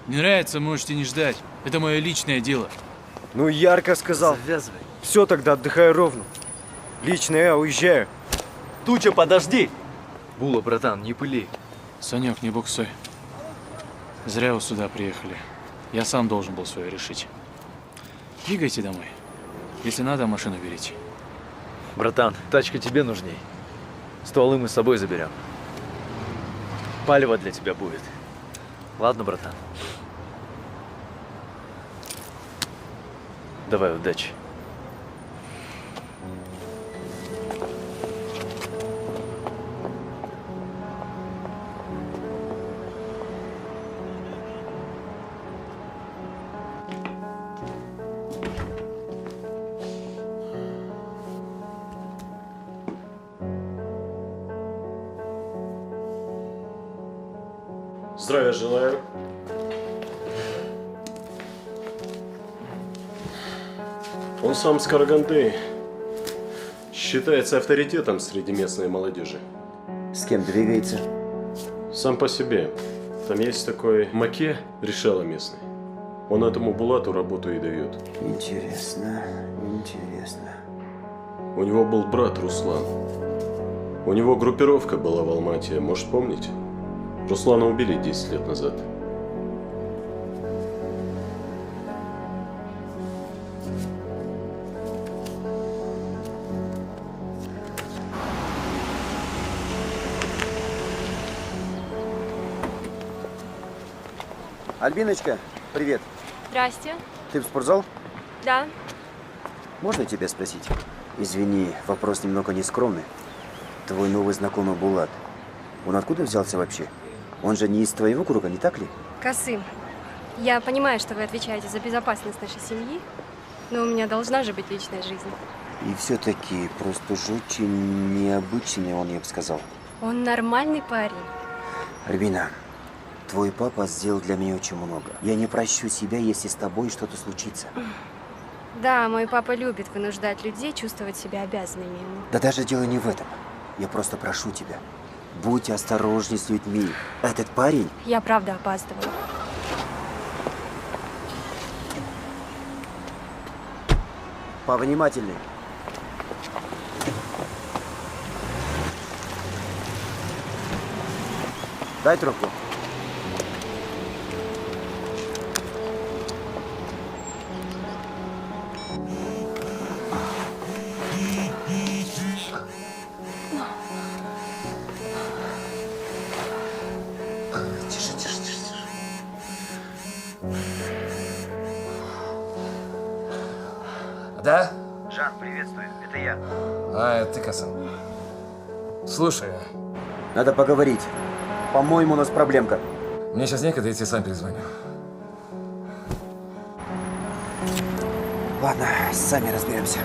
Не нравится, можете не ждать. Это мое личное дело. Ну, ярко сказал. Завязывай. Все, тогда отдыхай ровно. Лично я уезжаю. Туча, подожди! Була, братан, не пыли. Санек, не буксуй. Зря вы сюда приехали. Я сам должен был свое решить. Двигайте домой. Если надо, машину берите. Братан, тачка тебе нужней. Стволы мы с собой заберем. Палево для тебя будет. Ладно, братан? Давай, удачи. Здравия желаю. Он сам с Караганды. Считается авторитетом среди местной молодежи. С кем двигается? Сам по себе. Там есть такой Маке, решала местный. Он этому Булату работу и дает. Интересно, интересно. У него был брат Руслан. У него группировка была в Алмате, может, помните? Руслана убили 10 лет назад. Альбиночка, привет. Здрасте. Ты в спортзал? Да. Можно тебя спросить? Извини, вопрос немного нескромный. Твой новый знакомый Булат, он откуда взялся вообще? Он же не из твоего круга, не так ли? Касым, я понимаю, что вы отвечаете за безопасность нашей семьи, но у меня должна же быть личная жизнь. И все-таки просто уж очень необычный он, я бы сказал. Он нормальный парень. Альбина, твой папа сделал для меня очень много. Я не прощу себя, если с тобой что-то случится. Да, мой папа любит вынуждать людей чувствовать себя обязанными ему. Да даже дело не в этом. Я просто прошу тебя, будь осторожней с людьми. Этот парень... Я правда опаздываю. Повнимательней. Дай трубку. Тише, тише, тише, тише. Да? Жан, приветствую. Это я. А, это ты, Касан. Слушай, Надо поговорить. По-моему, у нас проблемка. мне сейчас некогда, я тебе сам перезвоню. Ладно, сами разберемся.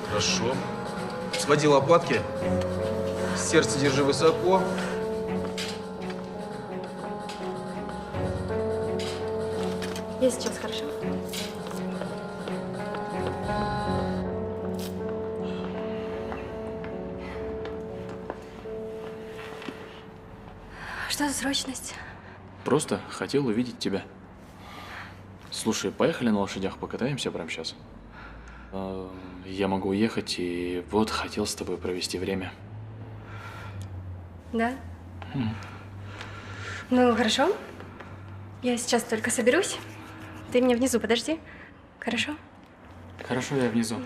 Хорошо. Своди лопатки. Сердце держи высоко. Я сейчас, хорошо? Что за срочность? Просто хотел увидеть тебя. Слушай, поехали на лошадях покатаемся прямо сейчас? Я могу уехать, и вот хотел с тобой провести время. Да? Ну, хорошо. Я сейчас только соберусь. Ты меня внизу подожди. Хорошо? Хорошо, я внизу.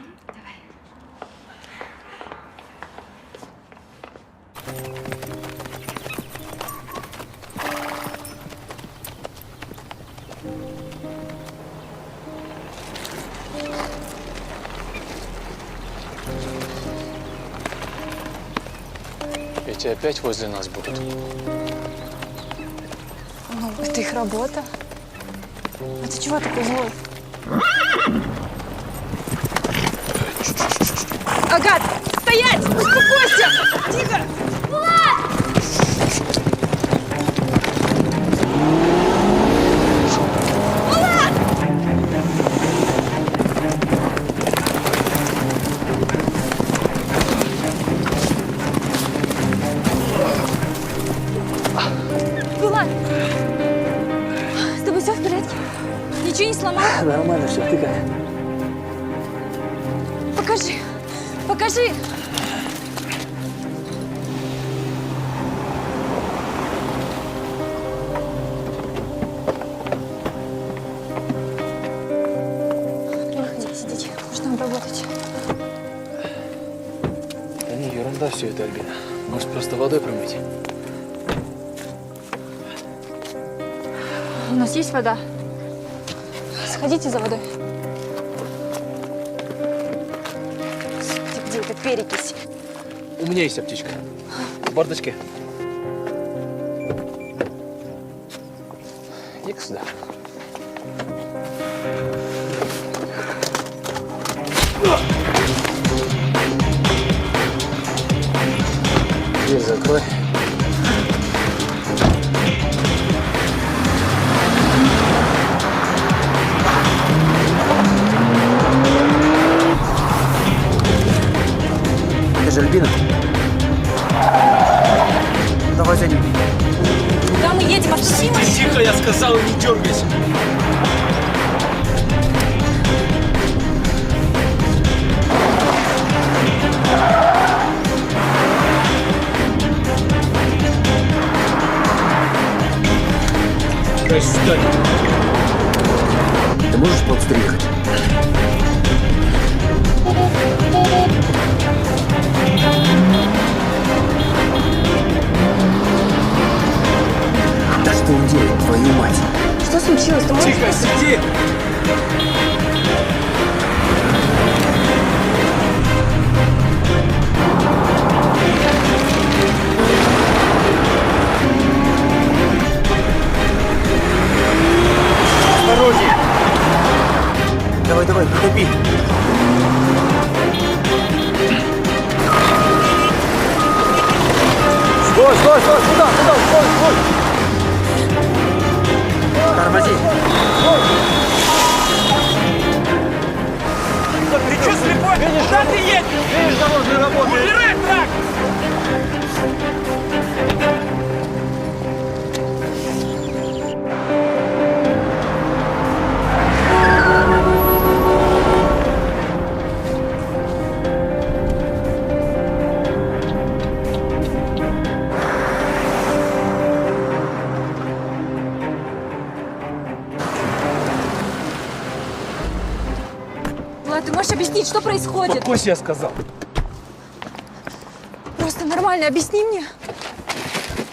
Эти опять возле нас будут. Ну, это их работа. А ты чего такой злой? Агат, стоять! Успокойся! Тихо! Булат! С тобой все в порядке? Ничего не сломал? Нормально все, ты как? Покажи! Покажи! Не выходи, сидите. Нужно обработать. Да не, ерунда все это, Альбина. Может, просто водой промыть? У нас есть вода. Сходите за водой. Где эта перекись? У меня есть аптечка. В бардачке. Иди-ка сюда. Дверь закрой. Это же Альбина. Давай за ним. Куда мы едем? Остановись! Тихо, я сказал, не дергайся. Встань. Ты можешь побыстрее ехать? Да что он делает, твою мать? Что случилось? Ты можешь... Тихо, сиди! Осторожнее! Давай, давай, тупи! Стой, стой, стой! Куда? Куда? Стой, стой! Тормози! Ты что слепой? Куда ты едешь? Видишь, дорожная работа! Убирай трак! Влад, ты можешь объяснить, что происходит? Успокойся, я сказал. Просто нормально объясни мне.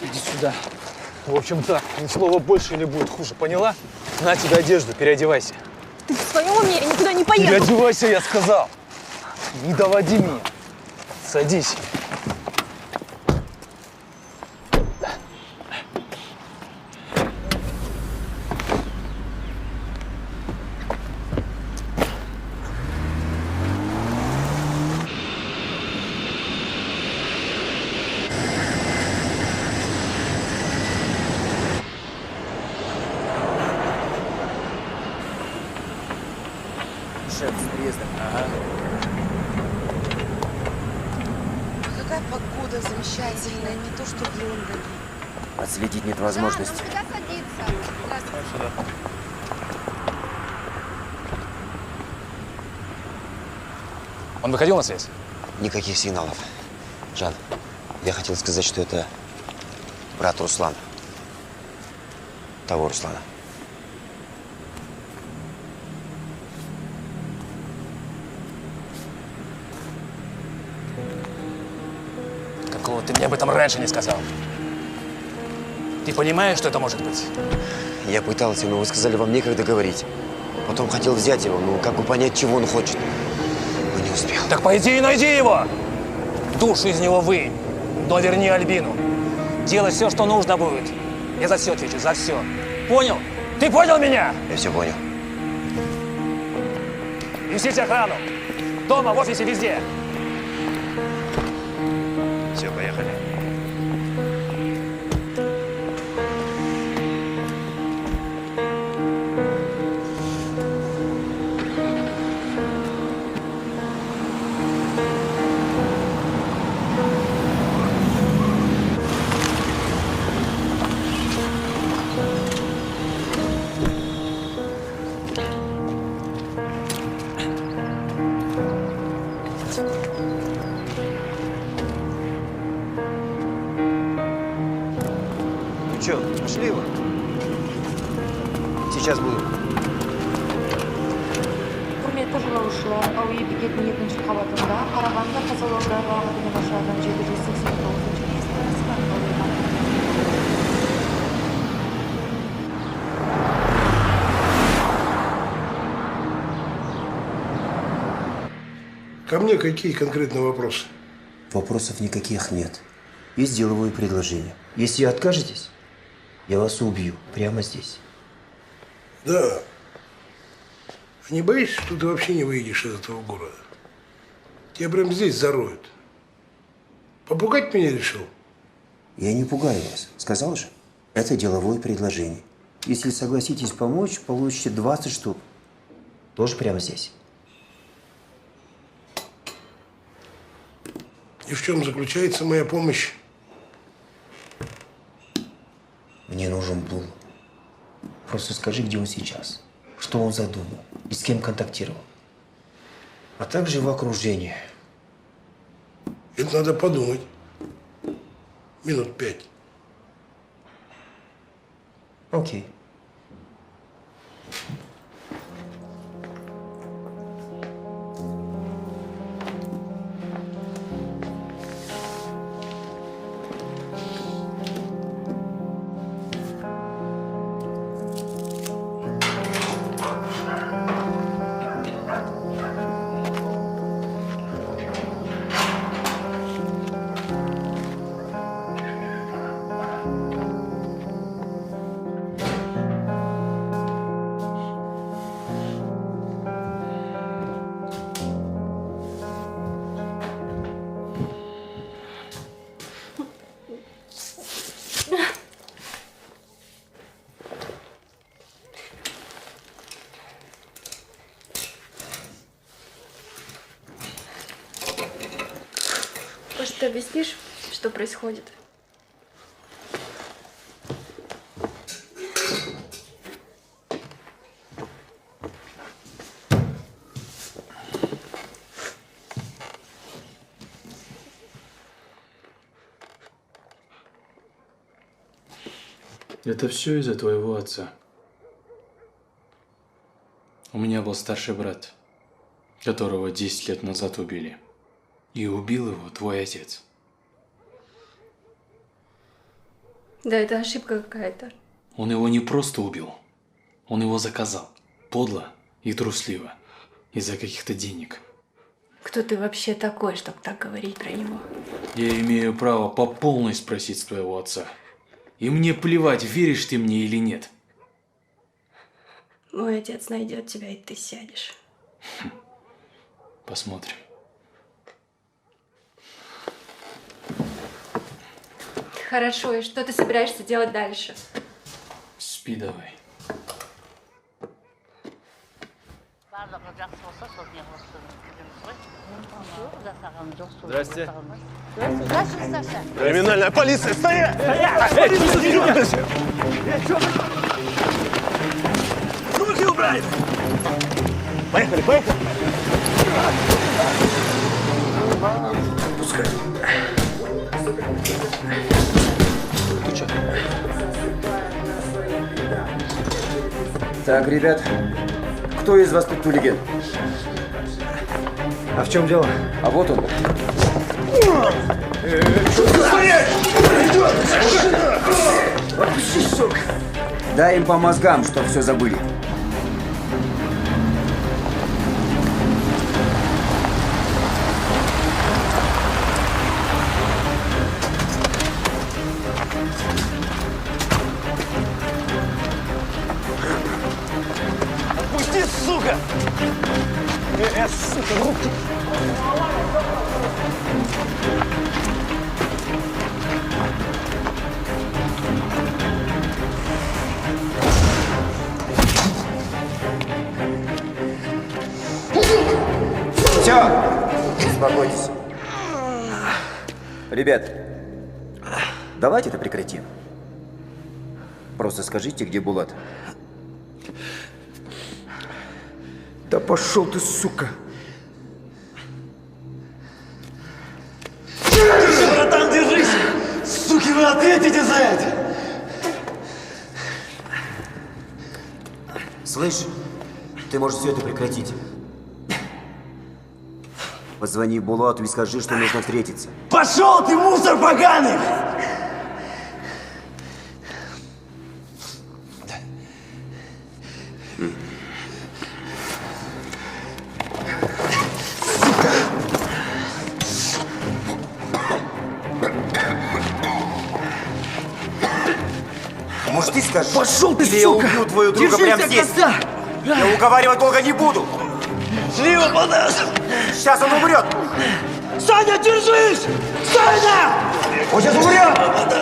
Иди сюда. В общем так, ни слова больше или будет хуже, поняла? На тебе одежду, переодевайся. Ты в своем уме? Я никуда не поеду. Переодевайся, я сказал. Не доводи меня. Садись. Шеф, с приездом. Ага. Какая погода замечательная, не то что в Лондоне. Отследить нет возможности. Он выходил на связь? Никаких сигналов. Жан, я хотел сказать, что это брат Руслана. Того Руслана. Какого ты мне об этом раньше не сказал? Ты понимаешь, что это может быть? Я пытался, но вы сказали, вам некогда говорить. Потом хотел взять его, но как бы понять, чего он хочет. Но не успел. Так пойди и найди его! Душу из него вынь, но верни Альбину. Делай все, что нужно будет. Я за все отвечу, за все. Понял? Ты понял меня? Я все понял. Несите охрану. Дома, в офисе, везде. Все, поехали. Ну что, нашли его? Сейчас буду. Құрметті жолаушылар, әуе бекетінің 2-ші қабатында Қарағанды Қызылорда бағытымен ұшатын 789 рейстің аспан болған. Ко мне какие конкретные вопросы? Вопросов никаких нет. Есть деловое предложение. Если откажетесь, я вас убью прямо здесь. Да. А не боишься, что ты вообще не выйдешь из этого города? Тебя прямо здесь зароют. Попугать меня решил? Я не пугаю вас. Сказал же, это деловое предложение. Если согласитесь помочь, получите 20 штук. Тоже прямо здесь. И в чем заключается моя помощь? Мне нужен Бул. Просто скажи, где он сейчас, что он задумал и с кем контактировал. А также его окружение. Это надо подумать. Минут 5. Окей. Может, ты объяснишь, что происходит? Это все из-за твоего отца. У меня был старший брат, которого 10 лет назад убили. И убил его твой отец. Да, это ошибка какая-то. Он его не просто убил. Он его заказал. Подло и трусливо. Из-за каких-то денег. Кто ты вообще такой, чтобы так говорить про него? Я имею право по полной спросить твоего отца. И мне плевать, веришь ты мне или нет. Мой отец найдет тебя, и ты сядешь. Посмотрим. Хорошо, и что ты собираешься делать дальше? Спи давай. Здрасте. Криминальная полиция, стоять! Руки убрать! Поехали, поехали! Пускай. Ты чё? Так, ребят, кто из вас тут хулиган? А в чем дело? А вот он. Отпусти, сука! Дай им по мозгам, чтоб все забыли. Отпусти, сука! сука, руки! Все! Успокойтесь. Ребят, давайте это прекратим. Просто скажите, где Булат. Да пошел ты, сука! Братан, держись! Суки, вы ответите за это! Слышь, ты можешь все это прекратить. Позвони Булату и скажи, что нужно встретиться. Пошел ты, мусор поганый! Может, ты скажешь? Пошел ты, Или сука! я убью твою друга Держись, прямо здесь. коса! Я уговаривать долго не буду. Слива подаст! Сейчас он умрет! Саня, держись! Саня! Он сейчас умрет!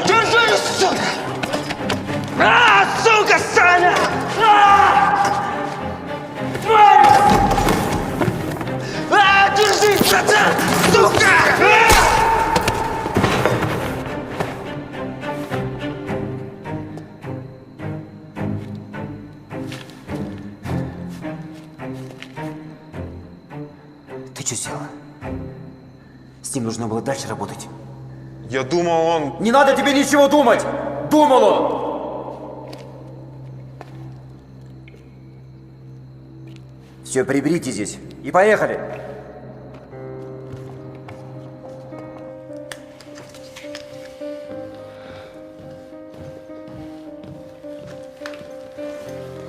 Держись, сука! Сука, Саня! Держись, братан! Сука! Ты что сделал? С ним нужно было дальше работать. Я думал, он... Не надо тебе ничего думать! Думал он! Все, приберите здесь. И поехали!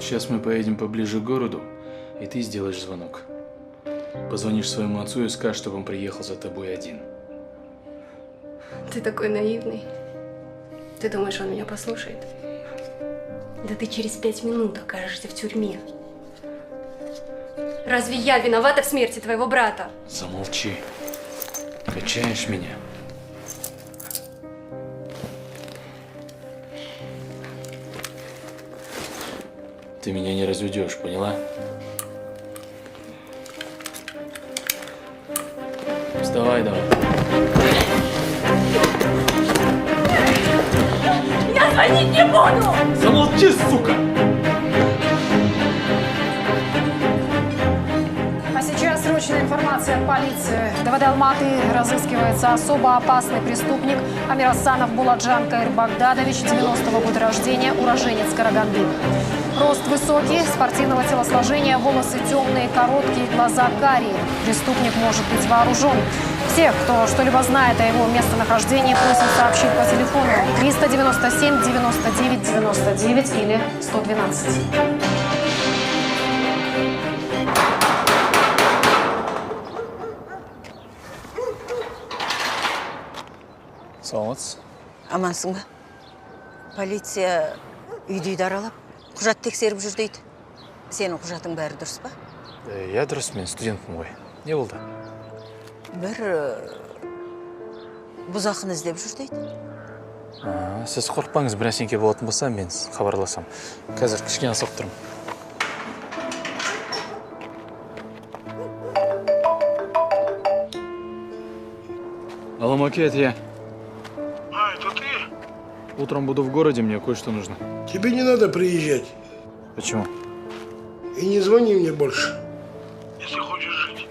Сейчас мы поедем поближе к городу, и ты сделаешь звонок. Позвонишь своему отцу и скажешь, чтобы он приехал за тобой один. Ты такой наивный. Ты думаешь, он меня послушает? Да ты через 5 минут окажешься в тюрьме. Разве я виновата в смерти твоего брата? Замолчи. Качаешь меня. Ты меня не разведешь, поняла? Вставай давай. Я звонить не буду! Замолчи, сука! А сейчас срочная информация от полиции. В ДВД Алматы разыскивается особо опасный преступник Амир Асанов Буладжан Каир Багдадович, 90-го года рождения, уроженец Караганды. Рост высокий, спортивного телосложения, волосы темные, короткие, глаза карие. Преступник может быть вооружен. Всех, кто что-либо знает о его местонахождении, просим сообщить по телефону 397 99 99 или 112. Саламатсыз. Амансың ба? Полиция үйді аралап, құжат тексеріп жүр дейді. Сенің құжатың бәрі дұрыс па? Я дұрыс, мен студентпін ғой. Не болды? Бір бұзақыны іздеп жүр дейді. Сіз қорықпаңыз, бір нәрсеге болатын болса, мен хабарласам. Қазір кішкене асығып тұрмын. Алло, Маки, это я. Это ты? Утром буду в городе, мне кое-что нужно. Тебе не надо приезжать. Почему? И не звони мне больше, если хочешь жить.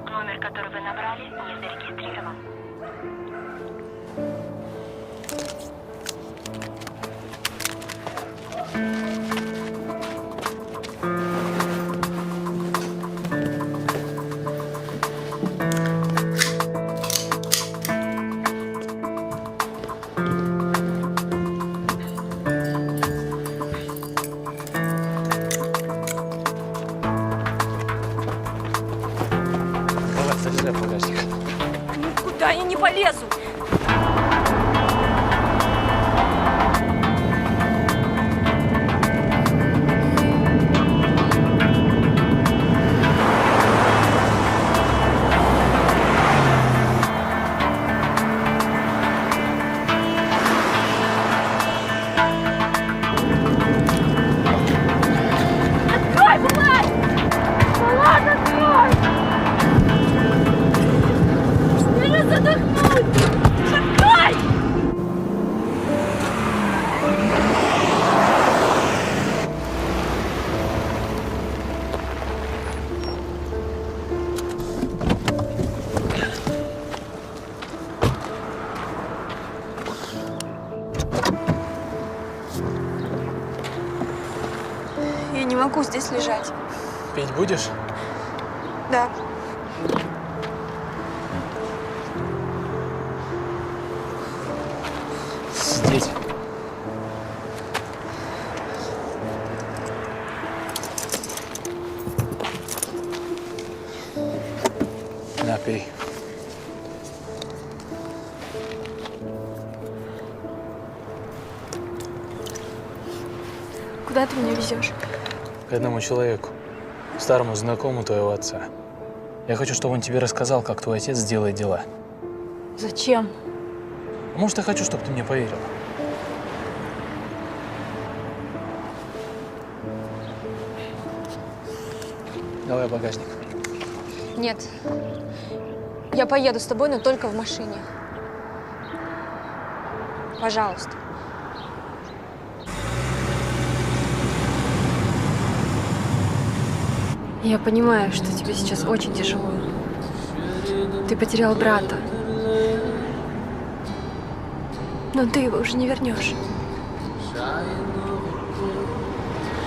Номер, который вы набрали, не зарегистрирован. полезу. Открой, Булат! Булат, открой! Я же задохнусь! Открой! Я не могу здесь лежать. Пить будешь? Да. Сидеть. На, пей. Куда ты меня везешь? К одному человеку, старому знакомому твоего отца. Я хочу, чтобы он тебе рассказал, как твой отец делает дела. Зачем? А может, я хочу, чтобы ты мне поверил. Давай багажник. Нет. Я поеду с тобой, но только в машине. Пожалуйста. Я понимаю, что тебе сейчас очень тяжело. Ты потерял брата. Но ты его уже не вернешь.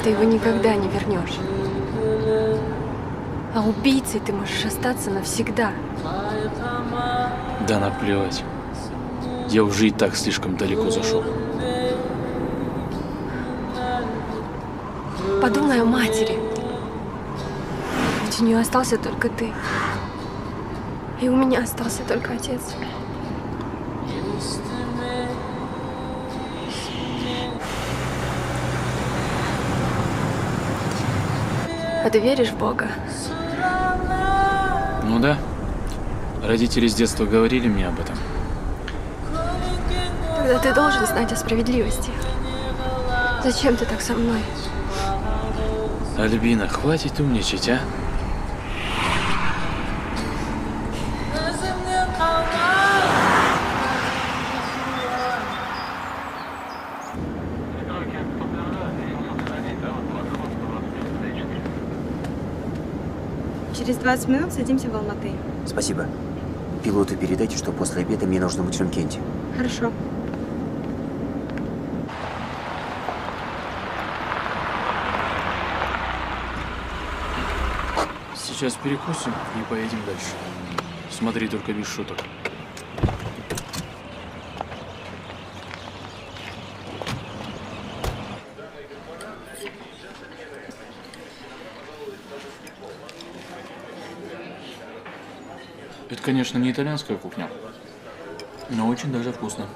Ты его никогда не вернешь. А убийцей ты можешь остаться навсегда. Да наплевать. Я уже и так слишком далеко зашел. Подумай о матери. Ведь у нее остался только ты. И у меня остался только отец. А ты веришь в Бога? Ну да. Родители с детства говорили мне об этом. Тогда ты должен знать о справедливости. Зачем ты так со мной? Альбина, хватит умничать, а? Через 20 минут садимся в Алматы. Спасибо. Пилоту передайте, что после обеда мне нужно быть в Шымкенте. Хорошо. Сейчас перекусим и поедем дальше. Смотри, только без шуток. Это, конечно, не итальянская кухня, но очень даже вкусно.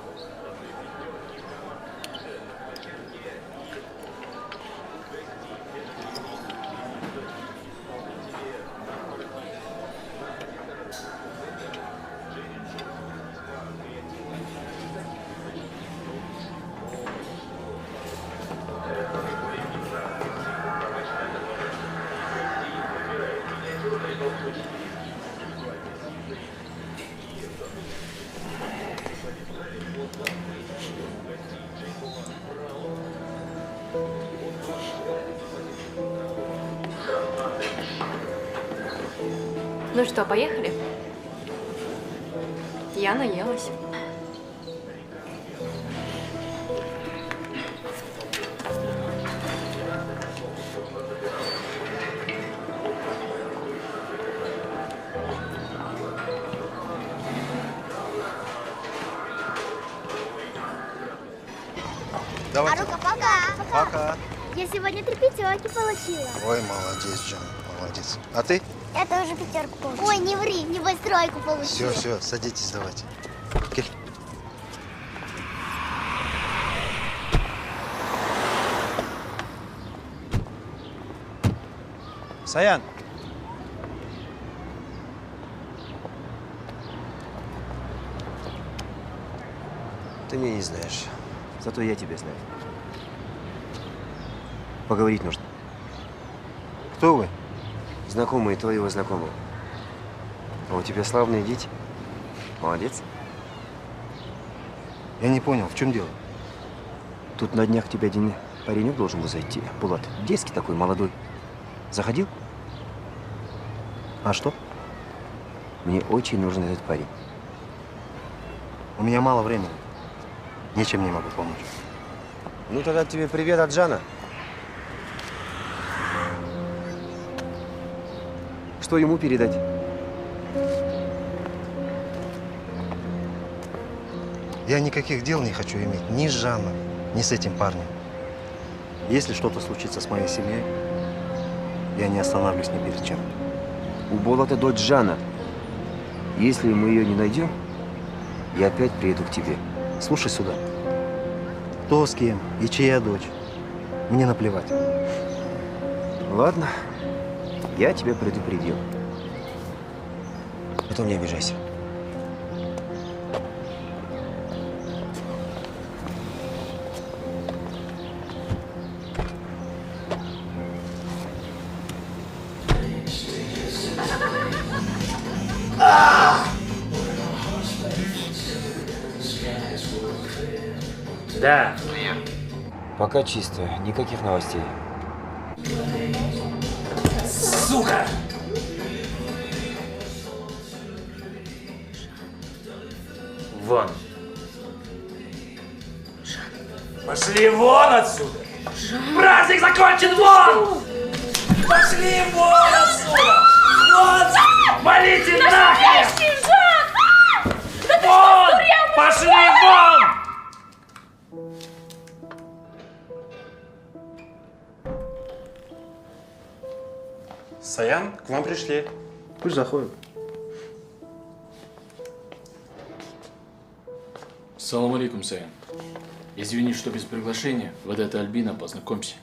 Ну что, поехали? Я наелась. Давайте. Арука, пока. Пока. Я сегодня 3 пятерки получила. Ой, молодец, Джон, молодец. А ты? Я тоже 5 получила. Ой, не ври, небось 3 получила. Все, садитесь, давайте. Кел. Саян. Ты меня не знаешь. Зато я тебя знаю. Поговорить нужно. Кто вы? Знакомые твоего знакомого. А у тебя славные дети. Молодец. Я не понял, в чем дело? Тут на днях к тебе один паренек должен был зайти. Булат. Детский такой, молодой. Заходил? А что? Мне очень нужен этот парень. У меня мало времени. Ничем не могу помочь. Ну тогда тебе привет от Жана. Что ему передать? Я никаких дел не хочу иметь ни с Жаном, ни с этим парнем. Если что-то случится с моей семьей, я не остановлюсь ни перед чем. У Булата дочь Жана. Если мы ее не найдем, я опять приеду к тебе. Слушай сюда. Кто с кем и чья дочь, мне наплевать. Ладно, я тебя предупредил. Потом не обижайся. Да. Пока чисто, никаких новостей. Сука! Вон. Пошли вон отсюда! Праздник закончен! Вон! Пошли вон отсюда! Вон! Валите нахрен! Вон! Пошли вон! Саян, к вам пришли. Пусть заходит. Салам алейкум, Саян. Извини, что без приглашения. Вот это Альбина, познакомься.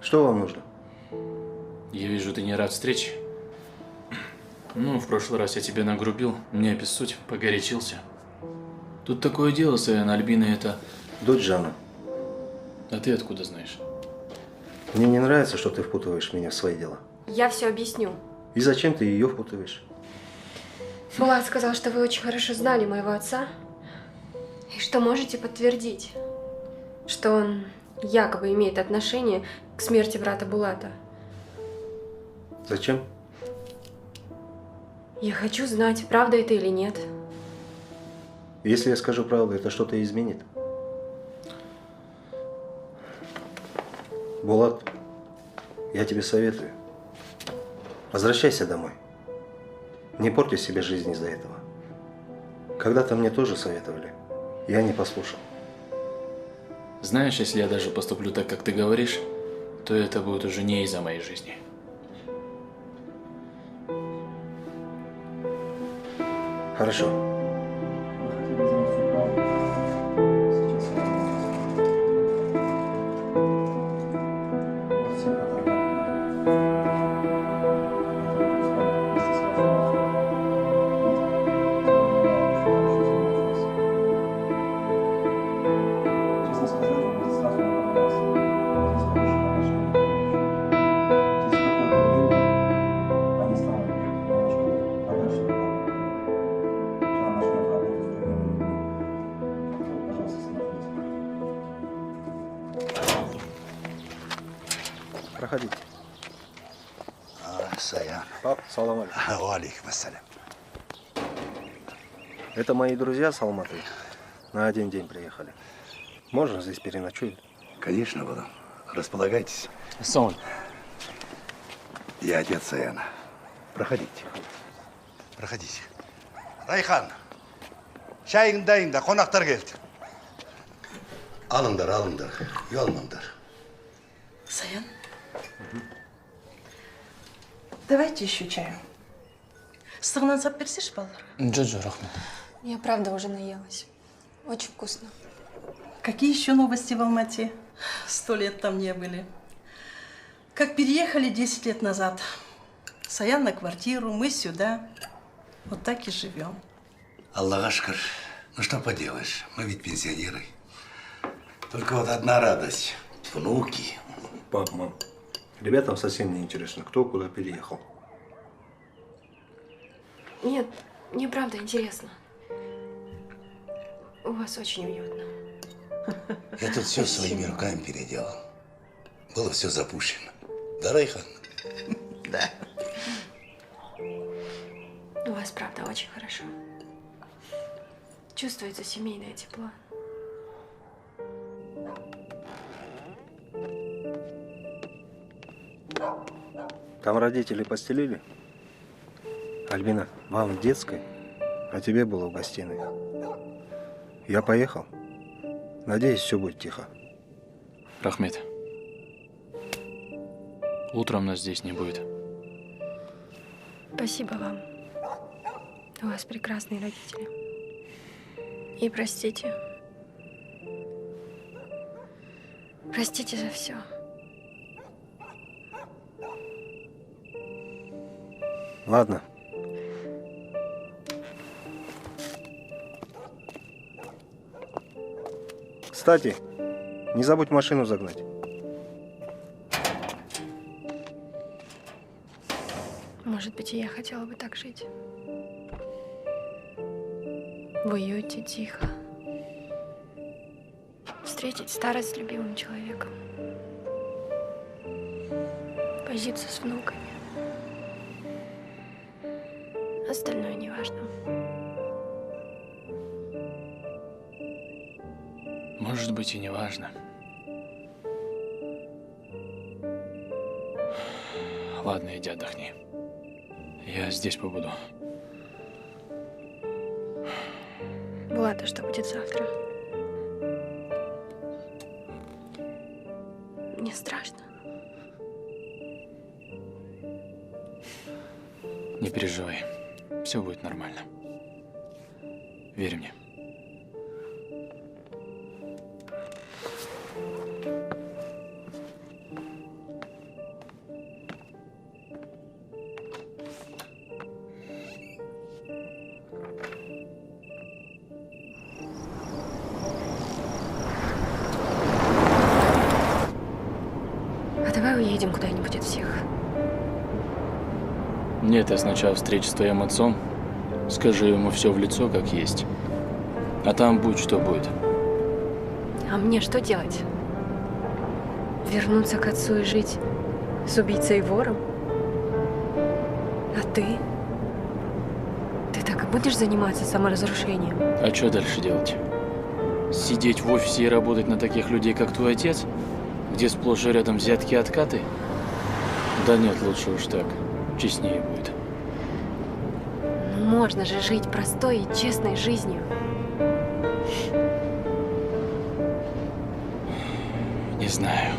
Что вам нужно? Я вижу, ты не рад встрече. Ну, в прошлый раз я тебя нагрубил, не обессудь, погорячился. Тут такое дело, Саян, Альбина это… Дочь Жана. А ты откуда знаешь? Мне не нравится, что ты впутываешь меня в свои дела. Я все объясню. И зачем ты ее впутываешь? Булат сказал, что вы очень хорошо знали моего отца. И что можете подтвердить, что он якобы имеет отношение к смерти брата Булата. Зачем? Я хочу знать, правда это или нет. Если я скажу правду, это что-то изменит? Булат, я тебе советую. Возвращайся домой. Не порти себе жизнь из-за этого. Когда-то мне тоже советовали. Я не послушал. Знаешь, если я даже поступлю так, как ты говоришь, то это будет уже не из-за моей жизни. Хорошо. Проходите. Саян. Пап, салам алейкум. Алейкум ассалям. Это мои друзья с Алматы. На один день приехали. Можно здесь переночуем? Конечно, Валам. Располагайтесь. Сон. Я отец Саяна. Проходите. Проходите. Райхан, шайыңды дайында, қонақтар келді. Алыңдар, алыңдар. Ұялмаңдар. Саян? Давайте еще чаю. Ыстығынан сап берсеші, балалар. Джо-джо, рахмет. Я правда уже наелась. Очень вкусно. Какие еще новости в Алмате? 100 лет там не были. Как переехали 10 лет назад. Саян на квартиру, мы сюда. Вот так и живем. Аллах шкар. Ну что поделаешь, мы ведь пенсионеры. Только вот одна радость. Внуки. Пап, мам, ребятам совсем не интересно, кто куда переехал. Нет, мне правда интересно. У вас очень уютно. Я тут все своими руками переделал. Было все запущено. Да, Райхан? Да. У вас правда очень хорошо. Чувствуется семейное тепло. Там родители постелили? Альбина, вам в детской, а тебе было в гостиной. Я поехал. Надеюсь, все будет тихо. Рахмет. Утром нас здесь не будет. Спасибо вам. У вас прекрасные родители. И простите. Простите за все. Ладно. Кстати, не забудь машину загнать. Может быть, и я хотела бы так жить. В уюте, тихо. Встретить старость с любимым человеком. Возиться с внуками. Остальное не важно. Может быть, и не важно. Ладно, иди отдохни. Я здесь побуду. Влад, а что будет завтра? Мне страшно. Не переживай. Все будет нормально. Верь мне. А давай уедем куда-нибудь от всех. Нет, я сначала встречусь с твоим отцом, скажи ему все в лицо, как есть. А там будь что будет. А мне что делать? Вернуться к отцу и жить с убийцей и вором? А ты? Ты так и будешь заниматься саморазрушением? А что дальше делать? Сидеть в офисе и работать на таких людей, как твой отец? Где сплошь и рядом взятки и откаты? Да нет, лучше уж так. Честнее будет. Ну, можно же жить простой и честной жизнью. Не знаю.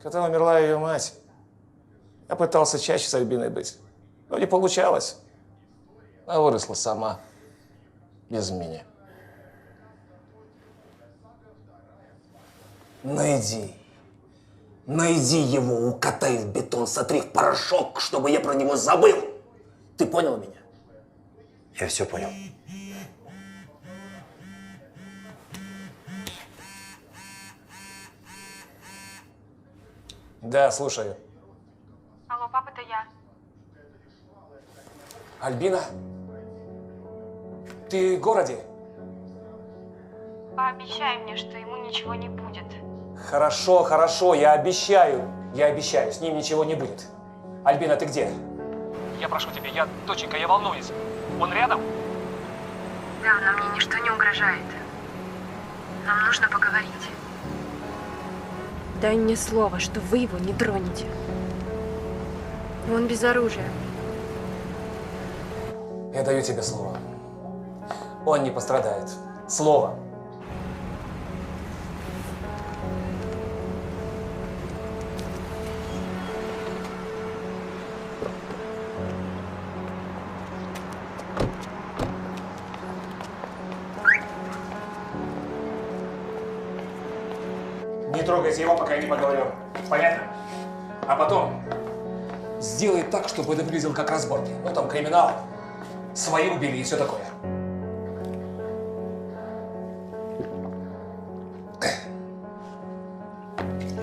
Когда умерла ее мать, я пытался чаще с Альбиной быть, но не получалось. Она выросла сама, без меня. Найди его, укатай в бетон, сотри в порошок, чтобы я про него забыл. Ты понял меня? Я все понял. Да, слушаю. Алло, папа, это я. Альбина? Ты в городе? Пообещай мне, что ему ничего не будет. Хорошо, хорошо, я обещаю, с ним ничего не будет. Альбина, ты где? Я прошу тебя, доченька, я волнуюсь. Он рядом? Да, но мне ничто не угрожает. Нам нужно поговорить. Дай мне слово, что вы его не тронете. Он без оружия. Я даю тебе слово. Он не пострадает. Слово. Не трогайте его, пока я не поговорю. Понятно? А потом сделай так, чтобы это выглядело как разборки. Ну, там криминал, свои убили и все такое.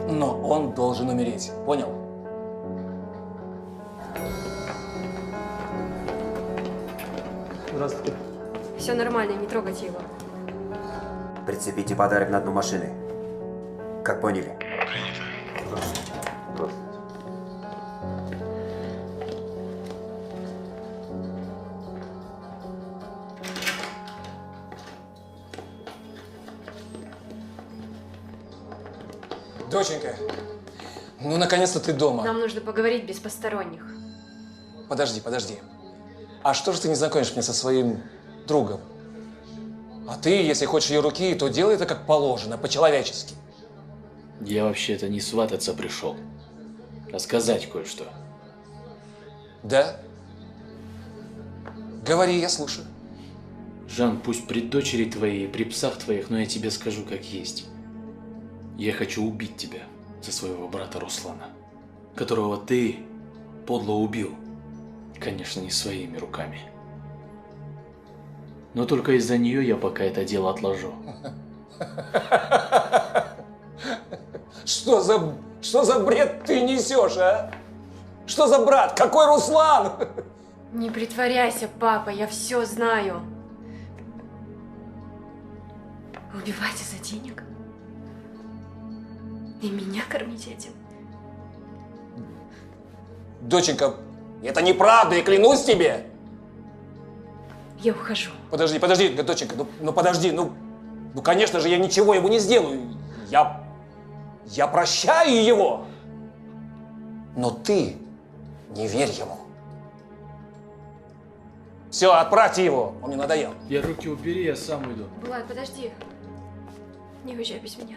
Но он должен умереть. Понял? Здравствуйте. Все нормально, не трогайте его. Прицепите подарок на дно машины. Как поняли? Доченька, ну наконец-то ты дома. Нам нужно поговорить без посторонних. Подожди, подожди. А что же ты не знакомишь меня со своим другом? А ты, если хочешь ее руки, то делай это как положено, по-человечески. Я вообще-то не свататься пришел, а сказать кое-что. Да? Говори, я слушаю. Жан, пусть при дочери твоей, при псах твоих, но я тебе скажу как есть. Я хочу убить тебя за своего брата Руслана, которого ты подло убил. Конечно, не своими руками. Но только из-за нее я пока это дело отложу. Что за бред ты несешь, а? Что за брат? Какой Руслан? Не притворяйся, папа, я все знаю. Убивать из-за денег? И меня кормить этим? Доченька, это неправда, я клянусь тебе. Я ухожу. Подожди, доченька, ну подожди, ну конечно же я ничего ему не сделаю. Я прощаю его. Но ты не верь ему. Все, отправьте его, он мне надоел. Я руки убери, я сам уйду. Влад, подожди. Не уезжай без меня.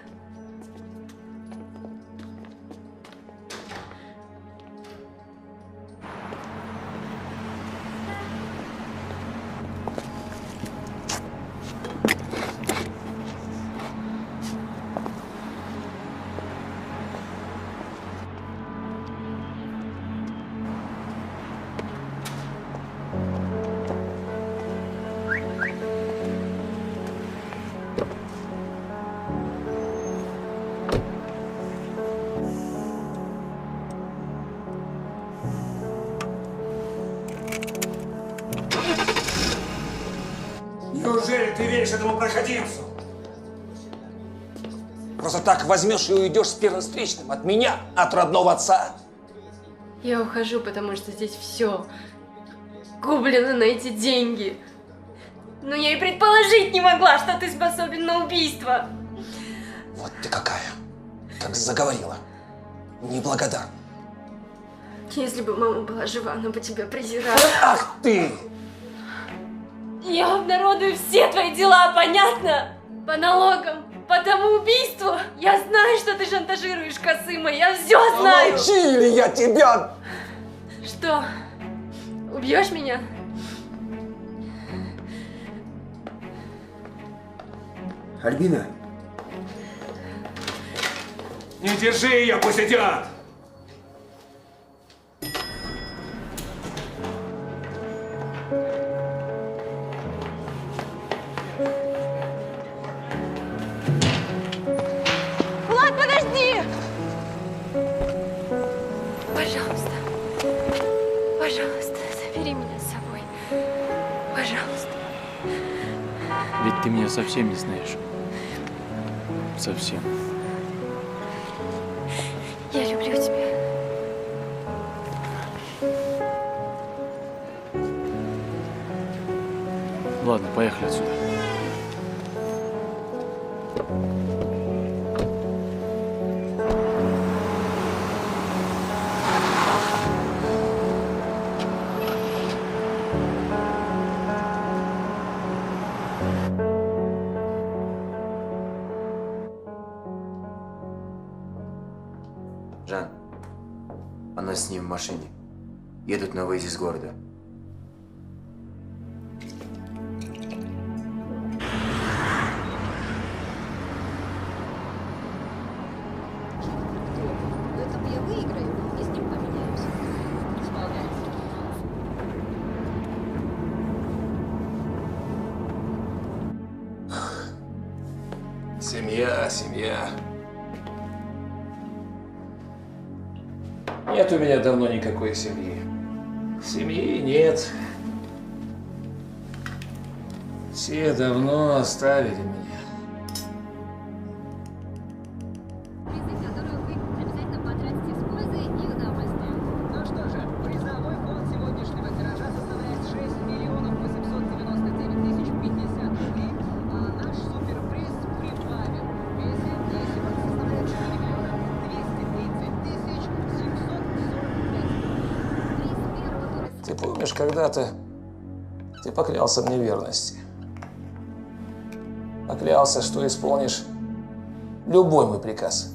Неужели ты веришь этому проходимцу? Просто так возьмешь и уйдешь с первым встречным от меня, от родного отца? Я ухожу, потому что здесь все куплено на эти деньги. Но я и предположить не могла, что ты способен на убийство. Вот ты какая, как заговорила. Неблагодарна. Если бы мама была жива, она бы тебя презирала. Ах ты! Я обнародую все твои дела, понятно? По налогам, по тому убийству. Я знаю, что ты шантажируешь Касыма, я все знаю. Молчи, или я тебя... Что? Убьешь меня? Альбина! Не держи ее, пусть идет! Влад, подожди! Пожалуйста. Пожалуйста, забери меня с собой. Пожалуйста. Ведь ты меня совсем не знаешь. Совсем. Я люблю тебя. Ладно, поехали отсюда. с ним в машине. Едут на выезд из города. Я выиграю, и с ним поменяемся. Исполняйся. Семья, семья. Нет у меня давно никакой семьи. Семьи нет. Все давно оставили меня. Ну что же, призовой фонд сегодняшнего тиража составляет 6 миллионов 899 тысяч 50 рублей, а наш суперприз прибавил. Весе составляет 6 миллионов 230 тысяч 745. Ты помнишь, когда-то ты поклялся мне верности. Поклялся, что исполнишь любой мой приказ.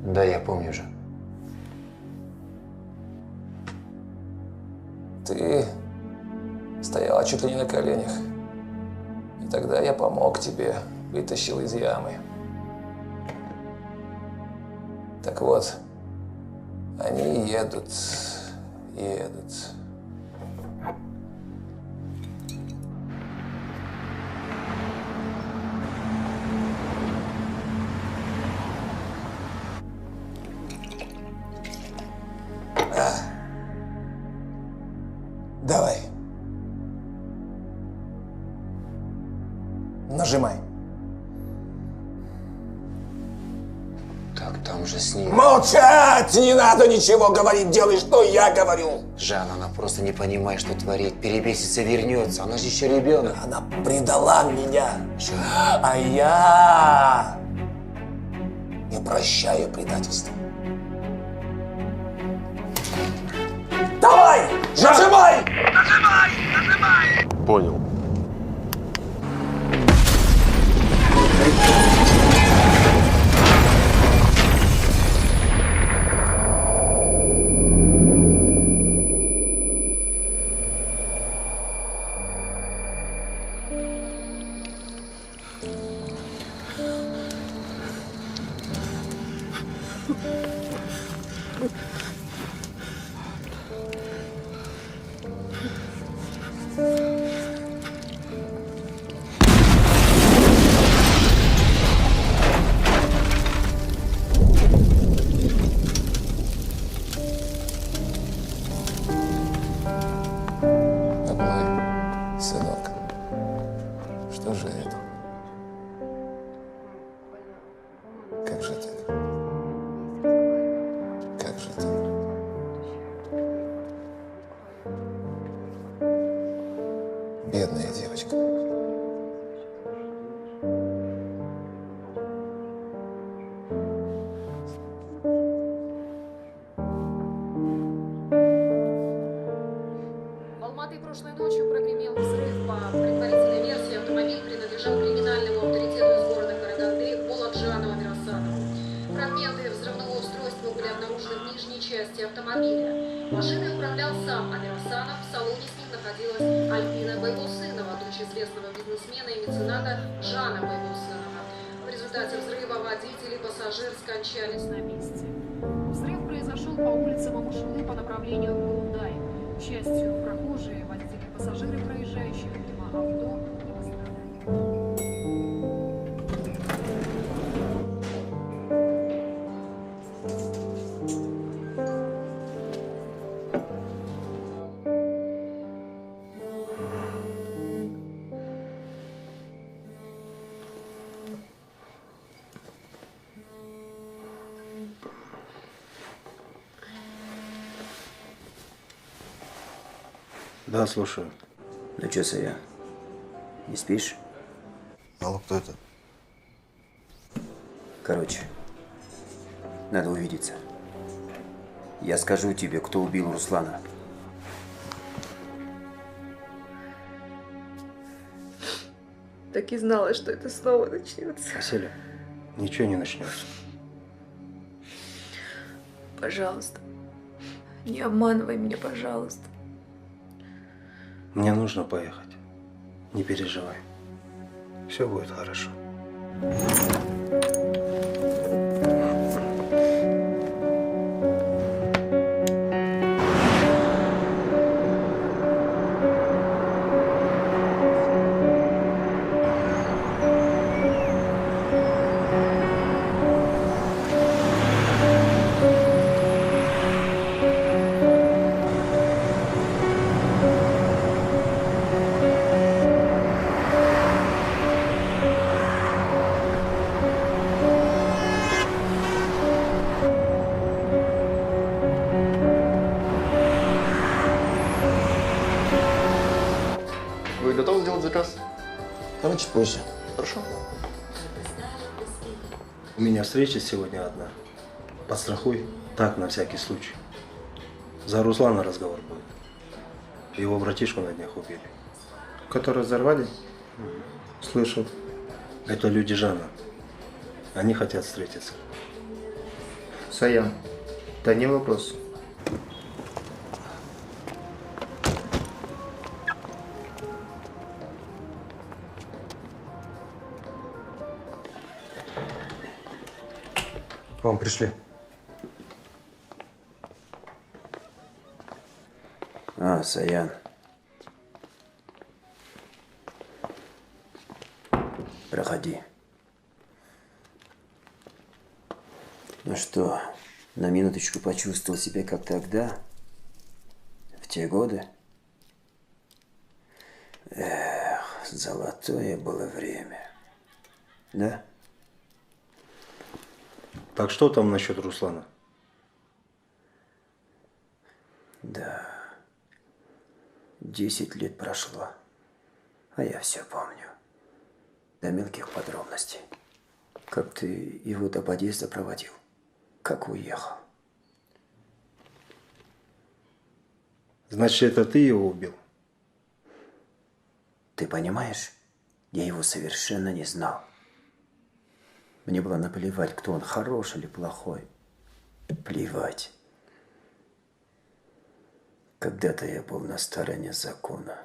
Да, я помню же. Ты стояла чуть ли не на коленях. И тогда я помог тебе, вытащил из ямы. Так вот, они едут. Давай. Нажимай. Так там же с ним. Молчать! Не надо ничего говорить, делай, что я говорю. Жан, она просто не понимает, что творит. Перебесится, вернется. Она же еще ребенок. Она предала меня. А я не прощаю предательства. Давай! Нажимай! Понял. Сынок, что же это? Как же так? Как же так? Бедная девочка. В Алматы прошлой ночью прогремел взрыв. По предварительной версии, автомобиль принадлежал криминальному авторитету из города Караганды Буладжану Амирасанову. Фрагменты взрывного устройства были обнаружены в нижней части автомобиля. Машиной управлял сам Амирасанов. В салоне с ним находилась Альбина Байбусынова, дочь известного бизнесмена и мецената Жана Байбусынова. В результате взрыва водитель и пассажир скончались на месте. Взрыв произошел по улице Мамушулы по направлению к Булундай. К счастью, прохожие, водители и пассажиры, проезжающие мимо авто, не пострадали. Да, слушаю. Ну что, Сая, не спишь? Алло, кто это? Короче, надо увидеться. Я скажу тебе, кто убил Руслана. Так и знала, что это снова начнется. Василий, ничего не начнется. Пожалуйста, не обманывай меня, пожалуйста. Мне нужно поехать. Не переживай. Все будет хорошо. Вы готовы сделать заказ? Давайте позже. Хорошо. У меня встреча сегодня одна. Подстрахуй. Так, на всякий случай. За Руслана разговор будет. Его братишку на днях убили. Которые взорвали? Слышал. Это люди Жана. Они хотят встретиться. Саян, да не вопрос. К вам пришли. А, Саян. Проходи. Ну что, на минуточку почувствовал себя как тогда? В те годы? Эх, золотое было время. Да? Так что там насчет Руслана? Да. 10 лет прошло, а я все помню. До мелких подробностей. Как ты его до подъезда проводил, как уехал. Значит, это ты его убил? Ты понимаешь, я его совершенно не знал. Мне было наплевать, кто он, хороший или плохой. Плевать. Когда-то я был на стороне закона.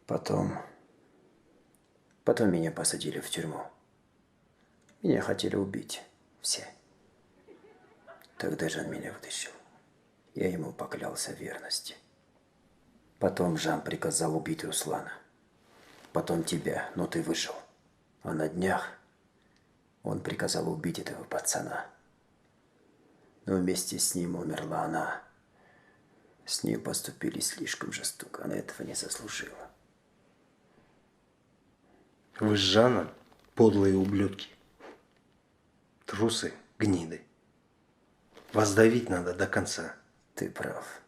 Потом меня посадили в тюрьму. Меня хотели убить. Все. Тогда Жан меня вытащил. Я ему поклялся в верности. Потом Жан приказал убить Руслана. Потом тебя, но ты выжил. А на днях он приказал убить этого пацана. Но вместе с ним умерла она. С ней поступили слишком жестоко. Она этого не заслужила. Вы с Жаном подлые ублюдки. Трусы, гниды. Вас давить надо до конца. Ты прав.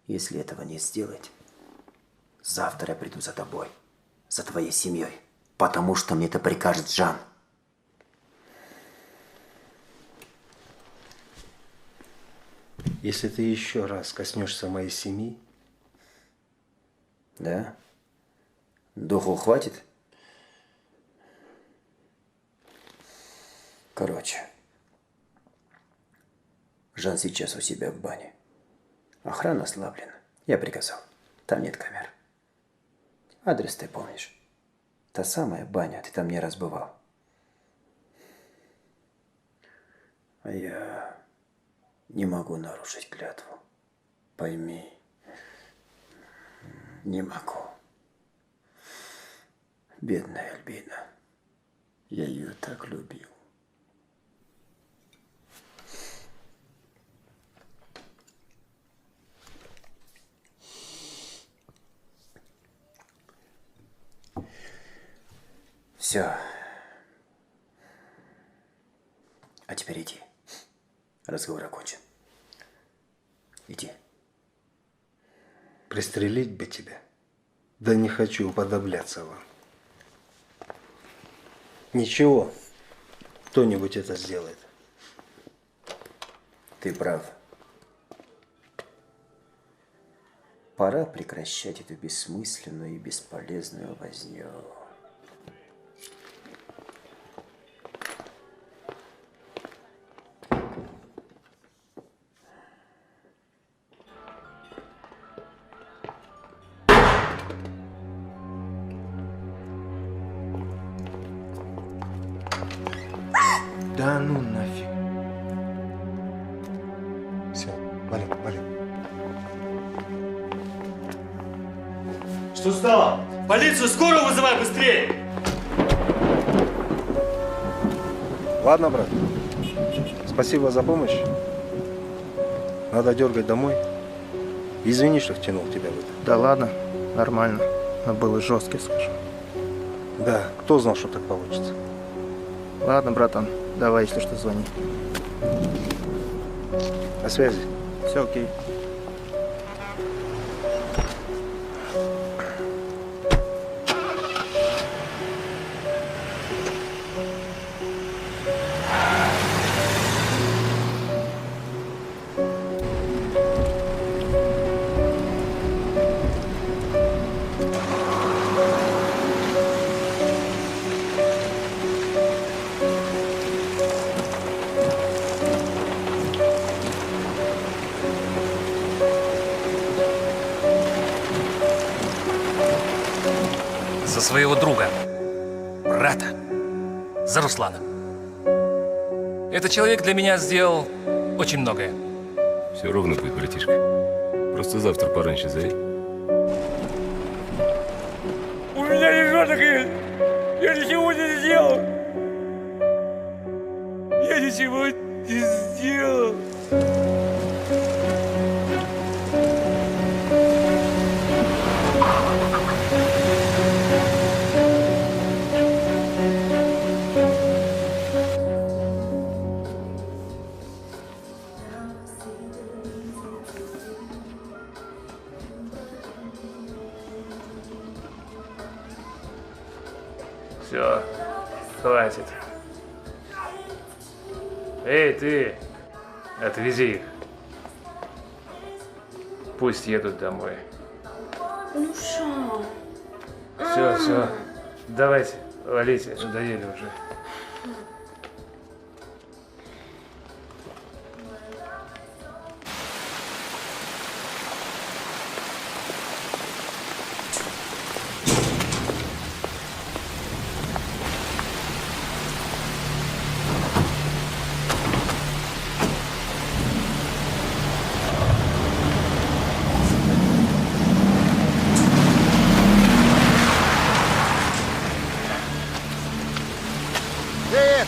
Если этого не сделать, завтра я приду за тобой, за твоей семьей, потому что мне это прикажет Жан. Если ты еще раз коснешься моей семьи... Да? Духу хватит? Короче, Жан сейчас у себя в бане. Охрана ослаблена. Я приказал. Там нет камер. Адрес ты помнишь. Та самая баня, ты там не раз бывал. А я не могу нарушить клятву. Пойми. Не могу. Бедная Альбина. Я ее так любил. Все. А теперь иди. Разговор окончен. Иди. Пристрелить бы тебя. Да не хочу уподобляться вам. Ничего. Кто-нибудь это сделает. Ты прав. Пора прекращать эту бессмысленную и бесполезную возню. Да ну нафиг. Все, валим, валим. Что стало? Полицию скорую вызывай быстрее! Ладно, брат. Спасибо за помощь. Надо дергать домой. Извини, что втянул тебя в это. Да ладно, нормально. Но был жесткий, скажу. Да, кто знал, что так получится? Ладно, братан, давай, если что, звони. На связи. Все окей. За своего друга, брата, за Руслана. Этот человек для меня сделал очень многое. Все ровно будет, братишка. Просто завтра пораньше заедь. У меня ребенок есть! Я ничего не сделал! Я ничего не сделал! Все, хватит. Эй, ты, отвези их. Пусть едут домой. Ну шо? Все, давайте, валите, надоели уже.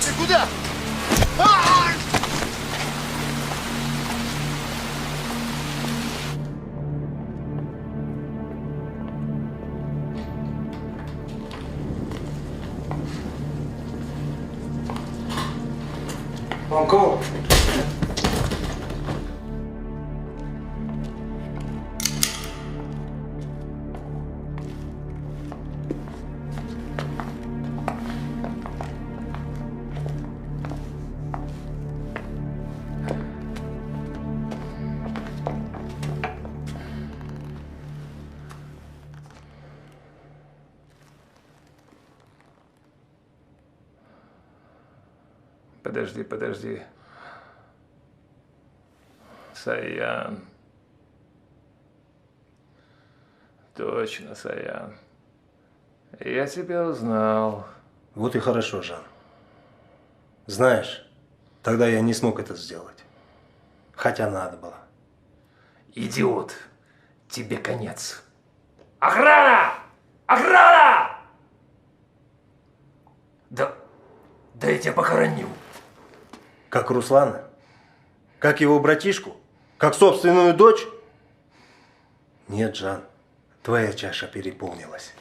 Ты куда? Вам кого? Подожди. Саян. Точно, Саян. Я тебя узнал. Вот и хорошо, Жан. Знаешь, тогда я не смог это сделать. Хотя надо было. Идиот, тебе конец. Охрана! Охрана! Да я тебя похороню. Как Руслана? Как его братишку? Как собственную дочь? Нет, Жан, твоя чаша переполнилась.